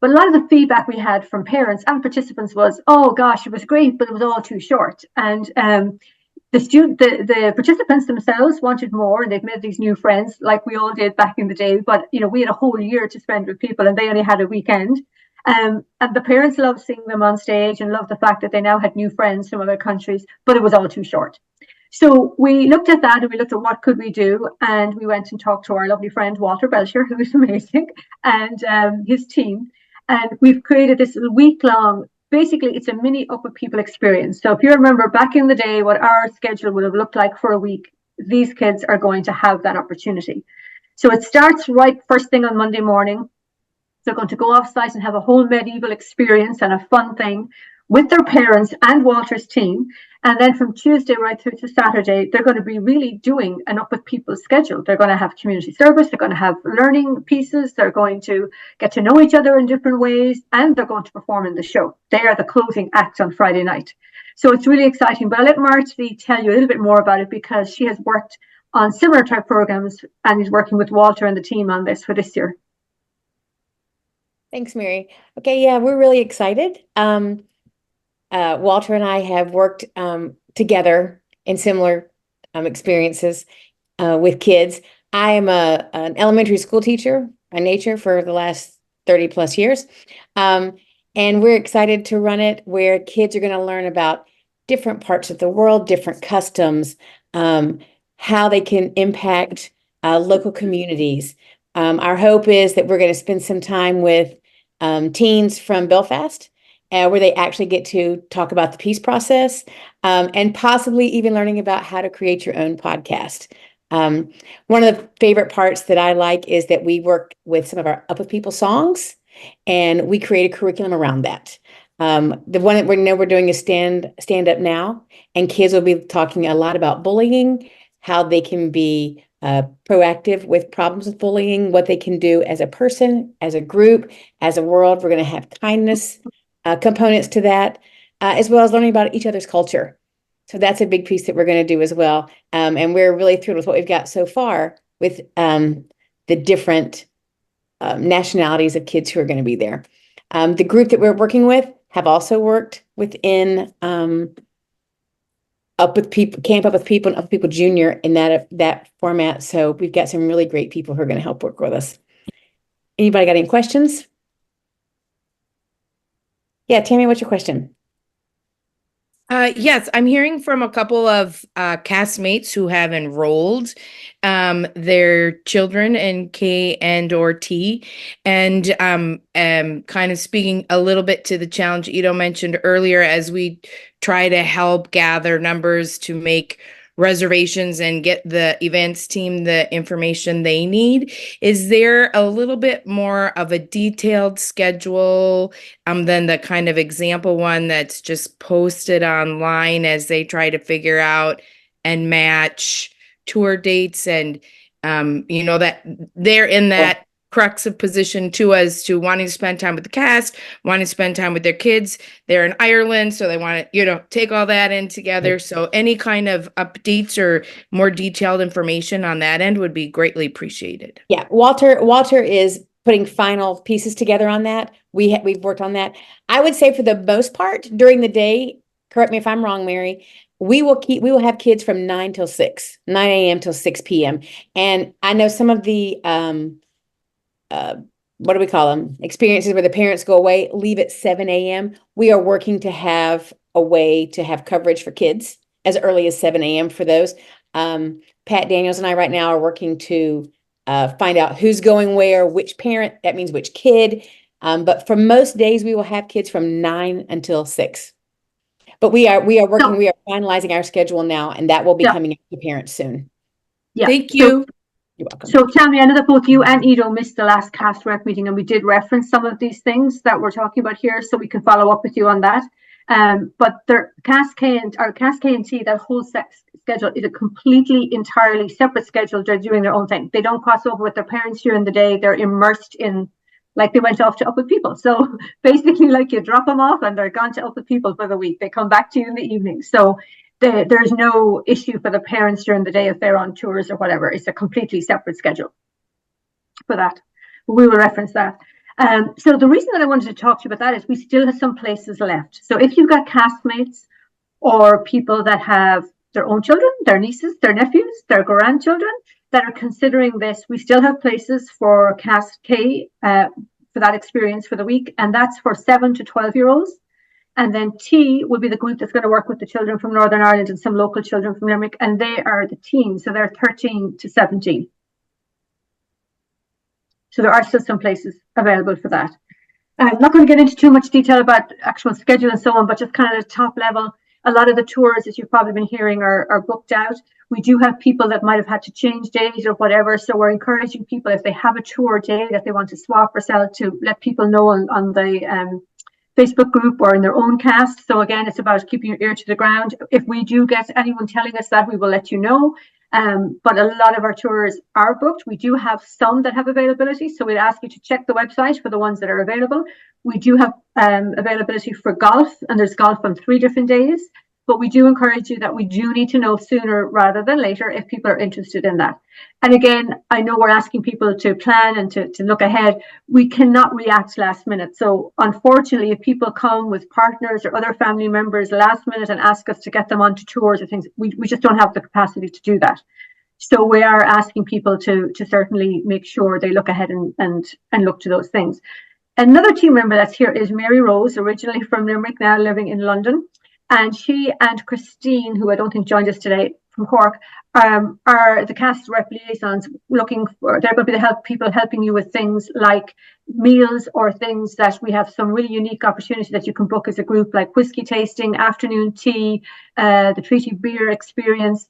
But a lot of the feedback we had from parents and participants was, oh gosh, it was great, but it was all too short. And the participants themselves wanted more, and they've made these new friends like we all did back in the day. But we had a whole year to spend with people, and they only had a weekend. And the parents loved seeing them on stage and loved the fact that they now had new friends from other countries, but it was all too short. So we looked at that and we looked at what could we do, and we went and talked to our lovely friend Walter Belcher, who is amazing, and his team. And we've created this week-long, basically it's a mini Up With People experience. So if you remember back in the day what our schedule would have looked like for a week, these kids are going to have that opportunity. So it starts right first thing on Monday morning. They're going to go off site and have a whole medieval experience and a fun thing with their parents and Walter's team. And then from Tuesday right through to Saturday, they're going to be really doing an Up With People schedule. They're going to have community service, they're going to have learning pieces, they're going to get to know each other in different ways, and they're going to perform in the show. They are the closing act on Friday night. So it's really exciting. But I'll let Marcy tell you a little bit more about it, because she has worked on similar type programs and is working with Walter and the team on this for this year. Thanks, Mary. Okay, yeah, we're really excited. Walter and I have worked together in similar experiences with kids. I am an elementary school teacher by nature for the last 30 plus years. And we're excited to run it where kids are going to learn about different parts of the world, different customs, how they can impact local communities. Our hope is that we're going to spend some time with teens from Belfast, where they actually get to talk about the peace process, and possibly even learning about how to create your own podcast. One of the favorite parts that I like is that we work with some of our Up With People songs, and we create a curriculum around that. The one that we're doing is Stand Up Now, and kids will be talking a lot about bullying, how they can be proactive with problems with bullying, what they can do as a person, as a group, as a world. We're going to have kindness components to that, as well as learning about each other's culture. So that's a big piece that we're going to do as well. And we're really thrilled with what we've got so far with the different nationalities of kids who are going to be there. The group that we're working with have also worked within Up With People, Camp Up With People, and Up With People Junior in that format. So we've got some really great people who are going to help work with us. Anybody got any questions? Yeah, Tammy, what's your question? Yes, I'm hearing from a couple of castmates who have enrolled their children in K and or T, and kind of speaking a little bit to the challenge Ido mentioned earlier as we try to help gather numbers to make reservations and get the events team the information they need. Is there a little bit more of a detailed schedule than the kind of example one that's just posted online as they try to figure out and match tour dates? And that they're in that crux of position too, as to wanting to spend time with the cast, wanting to spend time with their kids. They're in Ireland, so they want to, take all that in together. So any kind of updates or more detailed information on that end would be greatly appreciated. Yeah, Walter is putting final pieces together on that. We've worked on that. I would say for the most part during the day, correct me if I'm wrong, Mary, we will have kids from 9 a.m. till 6 p.m. And I know some of the what do we call them? Experiences where the parents go away, leave at 7 a.m. We are working to have a way to have coverage for kids as early as 7 a.m. for those. Pat Daniels and I right now are working to find out who's going where, which parent, that means which kid. But for most days, we will have kids from 9 until 6. But we are working, we are finalizing our schedule now, and that will be coming out to parents soon. Yeah. Thank you. You're welcome. So Tammy, I know that both you and Ido missed the last cast rep meeting, and we did reference some of these things that we're talking about here, so we can follow up with you on that. But their CAS K and T, that whole schedule is a completely, entirely separate schedule. They're doing their own thing. They don't cross over with their parents during the day. They're immersed in, like they went off to Up With People. So basically, like you drop them off and they're gone to Up With People for the week. They come back to you in the evening. So there's no issue for the parents during the day if they're on tours or whatever. It's a completely separate schedule for that. We will reference that. So the reason that I wanted to talk to you about that is we still have some places left. So if you've got castmates or people that have their own children, their nieces, their nephews, their grandchildren that are considering this, we still have places for Cast K for that experience for the week, and that's for 7 to 12-year-olds. And then T will be the group that's going to work with the children from Northern Ireland and some local children from Limerick, and they are the teens, so they're 13 to 17. So there are still some places available for that. I'm not going to get into too much detail about actual schedule and so on, but just kind of the top level. A lot of the tours, as you've probably been hearing, are booked out. We do have people that might have had to change days or whatever. So we're encouraging people, if they have a tour day that they want to swap or sell, to let people know on the Facebook group or in their own cast. So again, it's about keeping your ear to the ground. If we do get anyone telling us that, we will let you know. But a lot of our tours are booked. We do have some that have availability, so we'd ask you to check the website for the ones that are available. We do have availability for golf, and there's golf on 3 different days. But we do encourage you that we do need to know sooner rather than later if people are interested in that. And again, I know we're asking people to plan and to look ahead. We cannot react last minute. So unfortunately, if people come with partners or other family members last minute and ask us to get them onto tours or things, we just don't have the capacity to do that. So we are asking people to certainly make sure they look ahead and look to those things. Another team member that's here is Mary Rose, originally from Limerick, now living in London. And she and Christine, who I don't think joined us today from Cork, are the cast rep liaisons looking for, they're going to be the people helping you with things like meals or things that we have some really unique opportunity that you can book as a group, like whiskey tasting, afternoon tea, the treaty beer experience.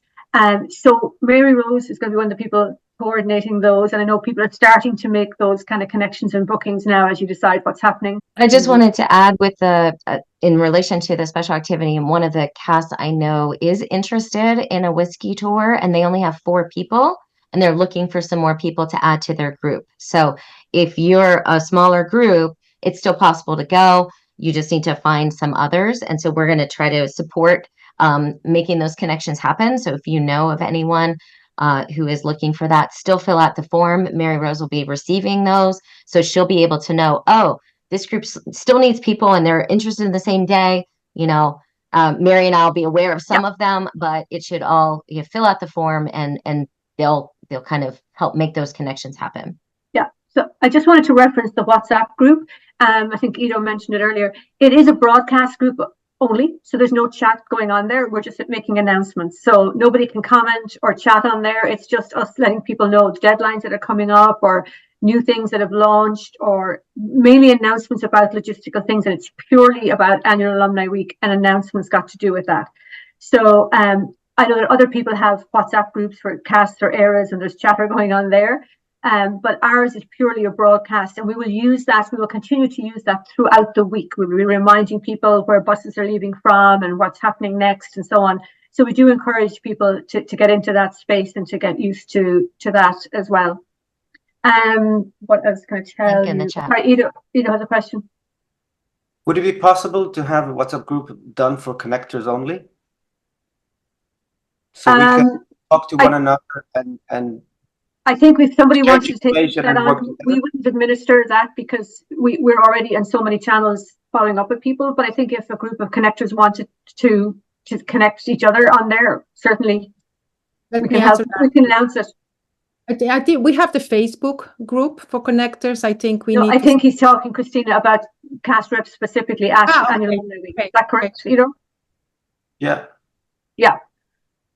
So Mary Rose is going to be one of the people coordinating those, and I know people are starting to make those kind of connections and bookings now as you decide what's happening. I just wanted to add with the in relation to the special activity, and one of the casts I know is interested in a whiskey tour, and they only have 4 people, and they're looking for some more people to add to their group. So if you're a smaller group, it's still possible to go. You just need to find some others, and so we're going to try to support making those connections happen. So if you know of anyone who is looking for that, still fill out the form. Mary Rose will be receiving those, so she'll be able to know, oh, this group still needs people and they're interested in the same day. You know, Mary and I'll be aware of some of them, but it should all, you fill out the form and they'll kind of help make those connections happen. Yeah, so I just wanted to reference the WhatsApp group. I think Ido mentioned it earlier. It is a broadcast group only, so there's no chat going on there. We're just making announcements, so nobody can comment or chat on there. It's just us letting people know the deadlines that are coming up or new things that have launched, or mainly announcements about logistical things, and it's purely about Annual Alumni Week, and announcements got to do with that. So I know that other people have WhatsApp groups for casts or eras, and there's chatter going on there. But ours is purely a broadcast, and we will use that. We will continue to use that throughout the week. We will be reminding people where buses are leaving from and what's happening next and so on. So we do encourage people to get into that space and to get used to that as well. What else can I tell you? Sorry, Ido has a question. Would it be possible to have a WhatsApp group done for connectors only? So we can talk to one another and I think if somebody wants to take that on, we wouldn't administer that because we're already on so many channels following up with people. But I think if a group of connectors wanted to connect each other on there, certainly we can help. We can announce it. I think we have the Facebook group for connectors. I think we need. I think he's talking, Christina, about cast reps specifically at Annual Alumni Week. Is that correct, Ido? Yeah. Yeah.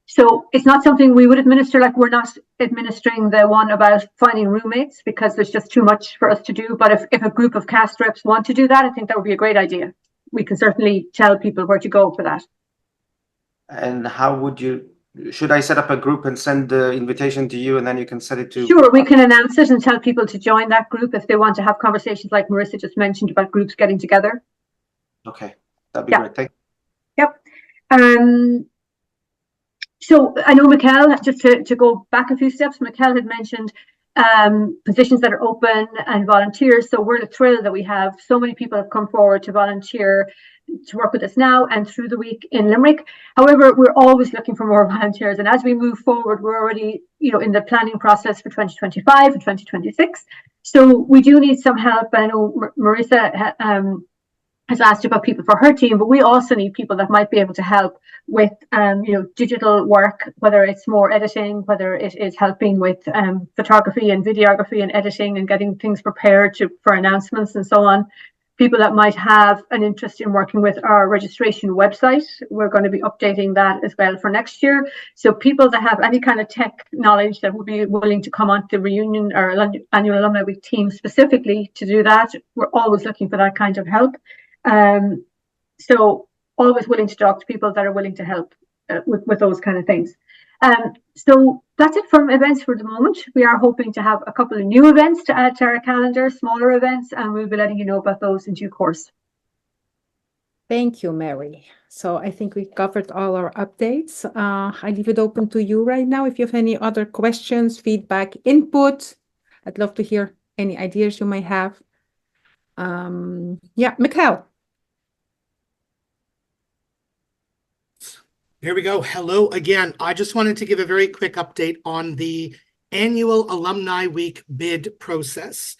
So it's not something we would administer, like we're not administering the one about finding roommates because there's just too much for us to do. But if a group of cast reps want to do that, I think that would be a great idea. We can certainly tell people where to go for that. And how would you, should I set up a group and send the invitation to you and then you can set it to? Sure, we can announce it and tell people to join that group if they want to have conversations like Marissa just mentioned about groups getting together. Okay. That'd be Yeah. great. Thank Yep. So I know Mikkel, just to go back a few steps, Mikkel had mentioned positions that are open and volunteers. So we're thrilled that we have so many people have come forward to volunteer to work with us now and through the week in Limerick. However, we're always looking for more volunteers. And as we move forward, we're already, in the planning process for 2025 and 2026. So we do need some help. I know Marisa has asked about people for her team, but we also need people that might be able to help with, digital work, whether it's more editing, whether it is helping with photography and videography and editing and getting things prepared for announcements and so on. People that might have an interest in working with our registration website, we're going to be updating that as well for next year. So people that have any kind of tech knowledge that would be willing to come on the reunion or annual alumni week team specifically to do that, we're always looking for that kind of help. So always willing to talk to people that are willing to help with those kind of things. So that's it from events for the moment. We are hoping to have a couple of new events to add to our calendar, smaller events, and we'll be letting you know about those in due course. Thank you, Mary. So I think we covered all our updates. I leave it open to you right now. If you have any other questions, feedback, input, I'd love to hear any ideas you might have. Yeah, Mikkel. Here we go. Hello again. I just wanted to give a very quick update on the annual Alumni Week bid process.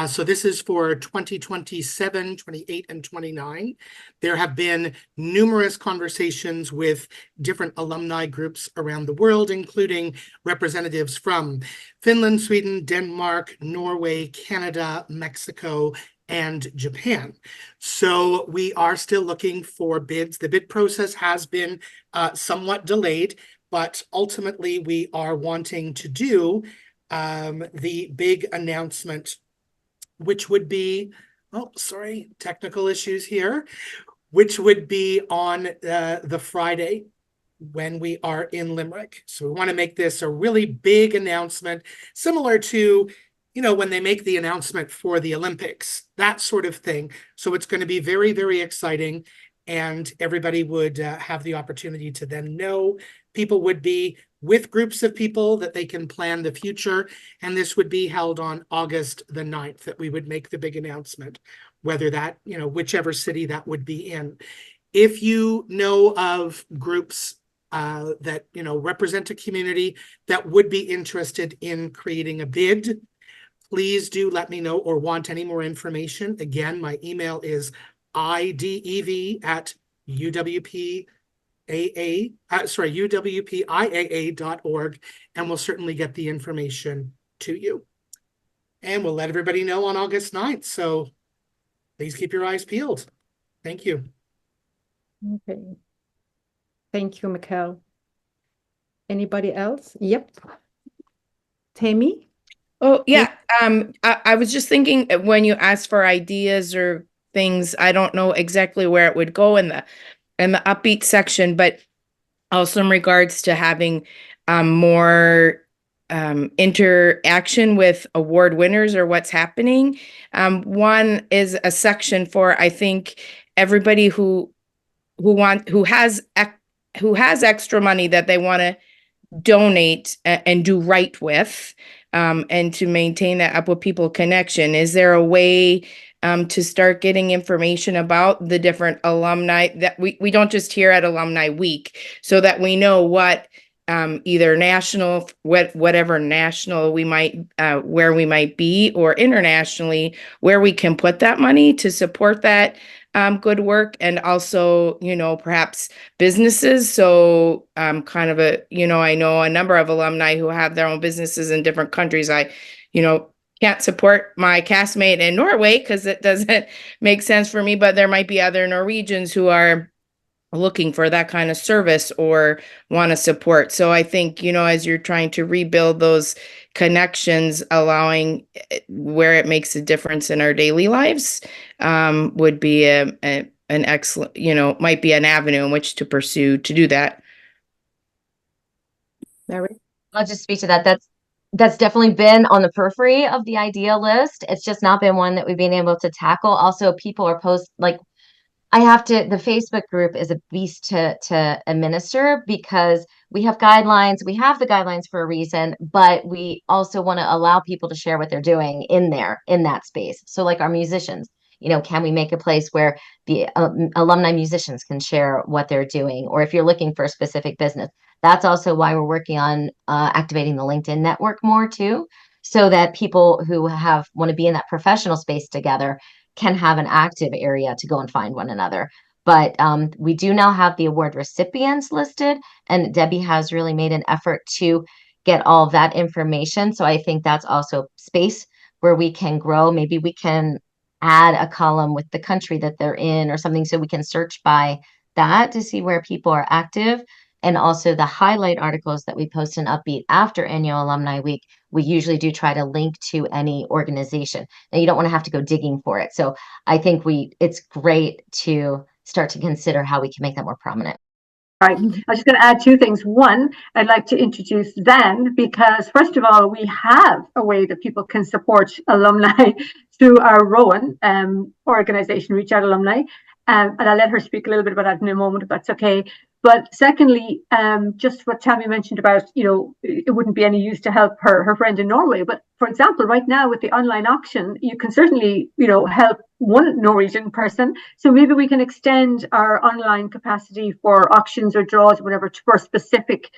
So this is for 2027, 28, and 29. There have been numerous conversations with different alumni groups around the world, including representatives from Finland, Sweden, Denmark, Norway, Canada, Mexico, and Japan. So we are still looking for bids. The bid process has been somewhat delayed, but ultimately we are wanting to do the big announcement, which would be, technical issues here, which would be on the Friday when we are in Limerick. So we want to make this a really big announcement, similar to when they make the announcement for the Olympics, that sort of thing. So it's going to be very, very exciting. And everybody would have the opportunity to then know. People would be with groups of people that they can plan the future. And this would be held on August the 9th that we would make the big announcement, whether that, whichever city that would be in. If you know of groups that, represent a community that would be interested in creating a bid, please do let me know or want any more information. Again, my email is UWPIAA.org, and we'll certainly get the information to you. And we'll let everybody know on August 9th. So please keep your eyes peeled. Thank you. Okay. Thank you, Mikkel. Anybody else? Yep. Tammy? Oh, yeah. I was just thinking when you asked for ideas or things, I don't know exactly where it would go in the upbeat section, but also in regards to having more interaction with award winners or what's happening. One is a section for, I think, everybody who has extra money that they want to donate and do right with, and to maintain that Up With People connection. Is there a way to start getting information about the different alumni that we don't just hear at Alumni Week, so that we know what either national, whatever national we might, where we might be, or internationally, where we can put that money to support that good work, and also, perhaps businesses. So kind of I know a number of alumni who have their own businesses in different countries. I, can't support my castmate in Norway because it doesn't make sense for me, but there might be other Norwegians who are looking for that kind of service or want to support. So I think, as you're trying to rebuild those connections, allowing where it makes a difference in our daily lives, would be an excellent, might be an avenue in which to pursue to do that. Mary? I'll just speak to that. That's definitely been on the periphery of the idea list. It's just not been one that we've been able to tackle. Also, people are I have to, the Facebook group is a beast to administer because we have guidelines. We have the guidelines for a reason, but we also want to allow people to share what they're doing in there, in that space. So like our musicians, can we make a place where the alumni musicians can share what they're doing? Or if you're looking for a specific business, that's also why we're working on activating the LinkedIn network more too, so that people who want to be in that professional space together can have an active area to go and find one another. But we do now have the award recipients listed, and Debbie has really made an effort to get all of that information. So I think that's also space where we can grow. Maybe we can add a column with the country that they're in or something, so we can search by that to see where people are active. And also the highlight articles that we post in Upbeat after annual alumni week, we usually do try to link to any organization. Now you don't want to have to go digging for it. So I think it's great to start to consider how we can make that more prominent. Right. I'm just going to add two things. One, I'd like to introduce Zen because, first of all, we have a way that people can support alumni through our Rowan organization, Reach Out Alumni. And I'll let her speak a little bit about that in a moment, if that's okay. But secondly, just what Tammy mentioned about, it wouldn't be any use to help her friend in Norway. But for example, right now with the online auction, you can certainly, help one Norwegian person. So maybe we can extend our online capacity for auctions or draws or whatever for specific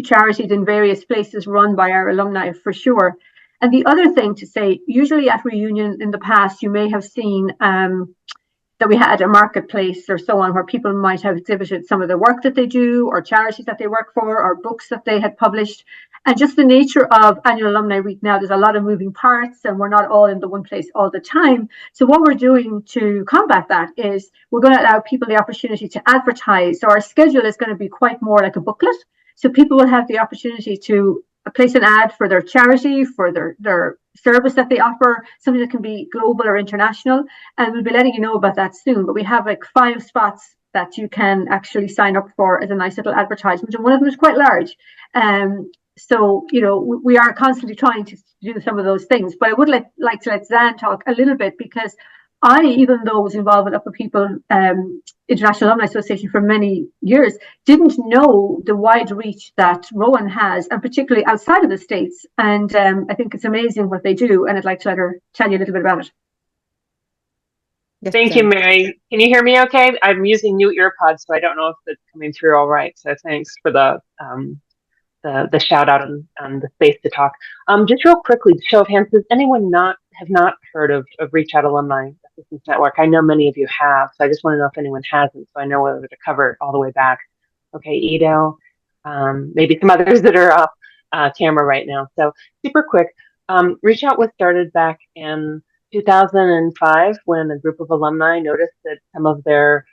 charities in various places run by our alumni for sure. And the other thing to say, usually at reunion in the past, you may have seen that we had a marketplace or so on where people might have exhibited some of the work that they do or charities that they work for or books that they had published. And just the nature of annual alumni week now, there's a lot of moving parts and we're not all in the one place all the time. So what we're doing to combat that is we're going to allow people the opportunity to advertise. So our schedule is going to be quite more like a booklet. So people will have the opportunity to place an ad for their charity, for their service that they offer, something that can be global or international. And we'll be letting you know about that soon. But we have like 5 spots that you can actually sign up for as a nice little advertisement. And one of them is quite large. So, we are constantly trying to do some of those things. But I would like to let Zan talk a little bit because even though I was involved with Upper People International Alumni Association for many years, didn't know the wide reach that Rowan has, and particularly outside of the States. And I think it's amazing what they do. And I'd like to let her tell you a little bit about it. Yes, Thank you, Mary. Can you hear me okay? I'm using new earpods, so I don't know if it's coming through all right. So thanks for the shout out and the space to talk. Just real quickly, show of hands, does anyone have not heard of Reach Out Alumni Assistance Network? I know many of you have, so I just want to know if anyone hasn't, so I know whether to cover it all the way back. Okay, Edo, maybe some others that are off camera right now. So super quick, Reach Out was started back in 2005 when a group of alumni noticed that some of their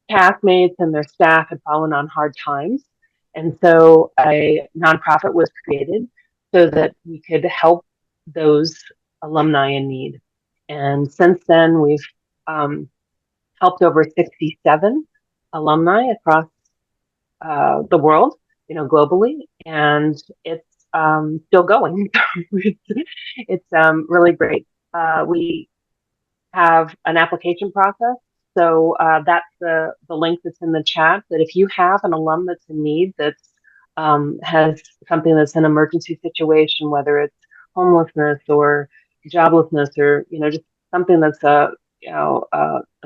castmates and their staff had fallen on hard times. And so a nonprofit was created so that we could help those alumni in need. And since then, we've helped over 67 alumni across the world, globally, and it's still going. It's really great. We have an application process. So that's the link that's in the chat, that if you have an alum that's in need, that's has something that's an emergency situation, whether it's homelessness or joblessness or, just something that's a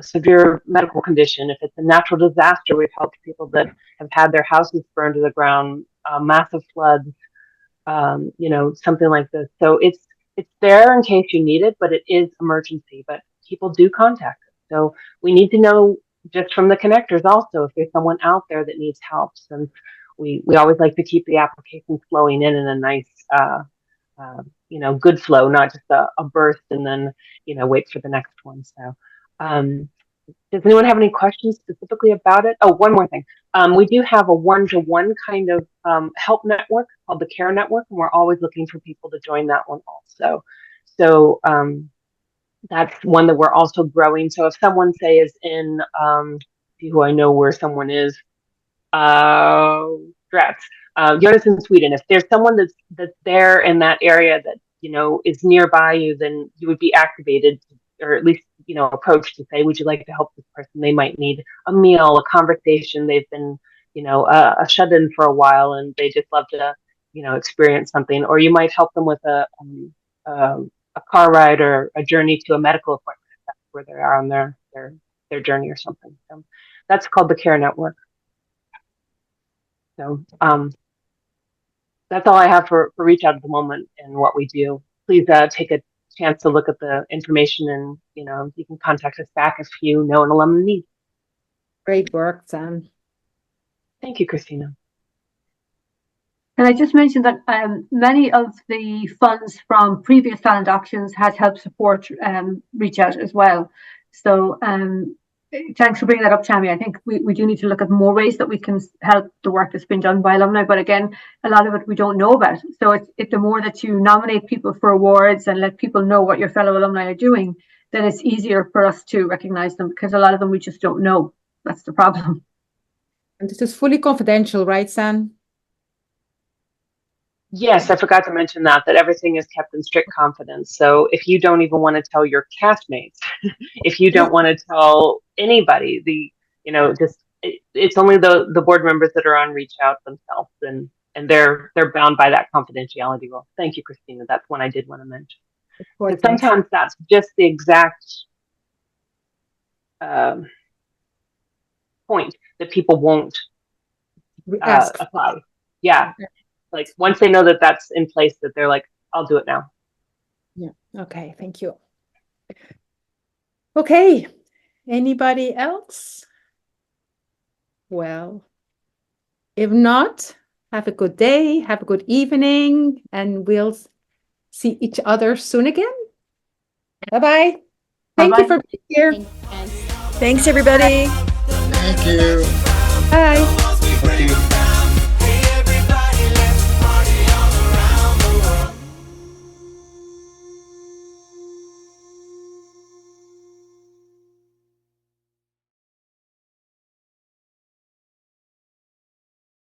severe medical condition. If it's a natural disaster, we've helped people that have had their houses burned to the ground, massive floods, something like this. So it's there in case you need it, but it is emergency. But people do contact us. So we need to know just from the connectors also if there's someone out there that needs help. Since we always like to keep the applications flowing in a nice, good flow, not just a burst and then, wait for the next one. So does anyone have any questions specifically about it? Oh, one more thing. We do have a one-to-one kind of help network called the Care Network, and we're always looking for people to join that one also. So that's one that we're also growing. So if someone, say, is in, who I know where someone is, Graz, Jonas in Sweden, if there's someone that's there in that area that, is nearby you, then you would be activated or at least, approach to say, would you like to help this person? They might need a meal, a conversation. They've been, a shut-in for a while and they just love to, experience something. Or you might help them with a car ride or a journey to a medical appointment if that's where they are on their journey or something. So that's called the Care Network. So that's all I have for Reach Out at the moment and what we do. Please take a chance to look at the information, and you can contact us back if you know an alum in need. Great work, Sam. Thank you, Christina. And I just mentioned that many of the funds from previous talent auctions has helped support Reach Out as well. So thanks for bringing that up, Tammy. I think we do need to look at more ways that we can help the work that's been done by alumni. But again, a lot of it we don't know about. So it's the more that you nominate people for awards and let people know what your fellow alumni are doing, then it's easier for us to recognize them, because a lot of them we just don't know. That's the problem. And this is fully confidential, right, Sam? Yes, I forgot to mention that everything is kept in strict confidence. So if you don't even want to tell your castmates, if you don't want to tell anybody, it's only the board members that are on Reach Out themselves, and they're bound by that confidentiality rule. Thank you, Christina. That's one I did want to mention. And sometimes that's just the exact point that people won't apply. Yeah. Like once they know that that's in place, that they're like, I'll do it now. Yeah. Okay. Thank you. Okay. Anybody else? Well, if not, have a good day, have a good evening, and we'll see each other soon again. Bye-bye. Thank you for being here. Thanks, everybody. Thank you. Bye. Thank you.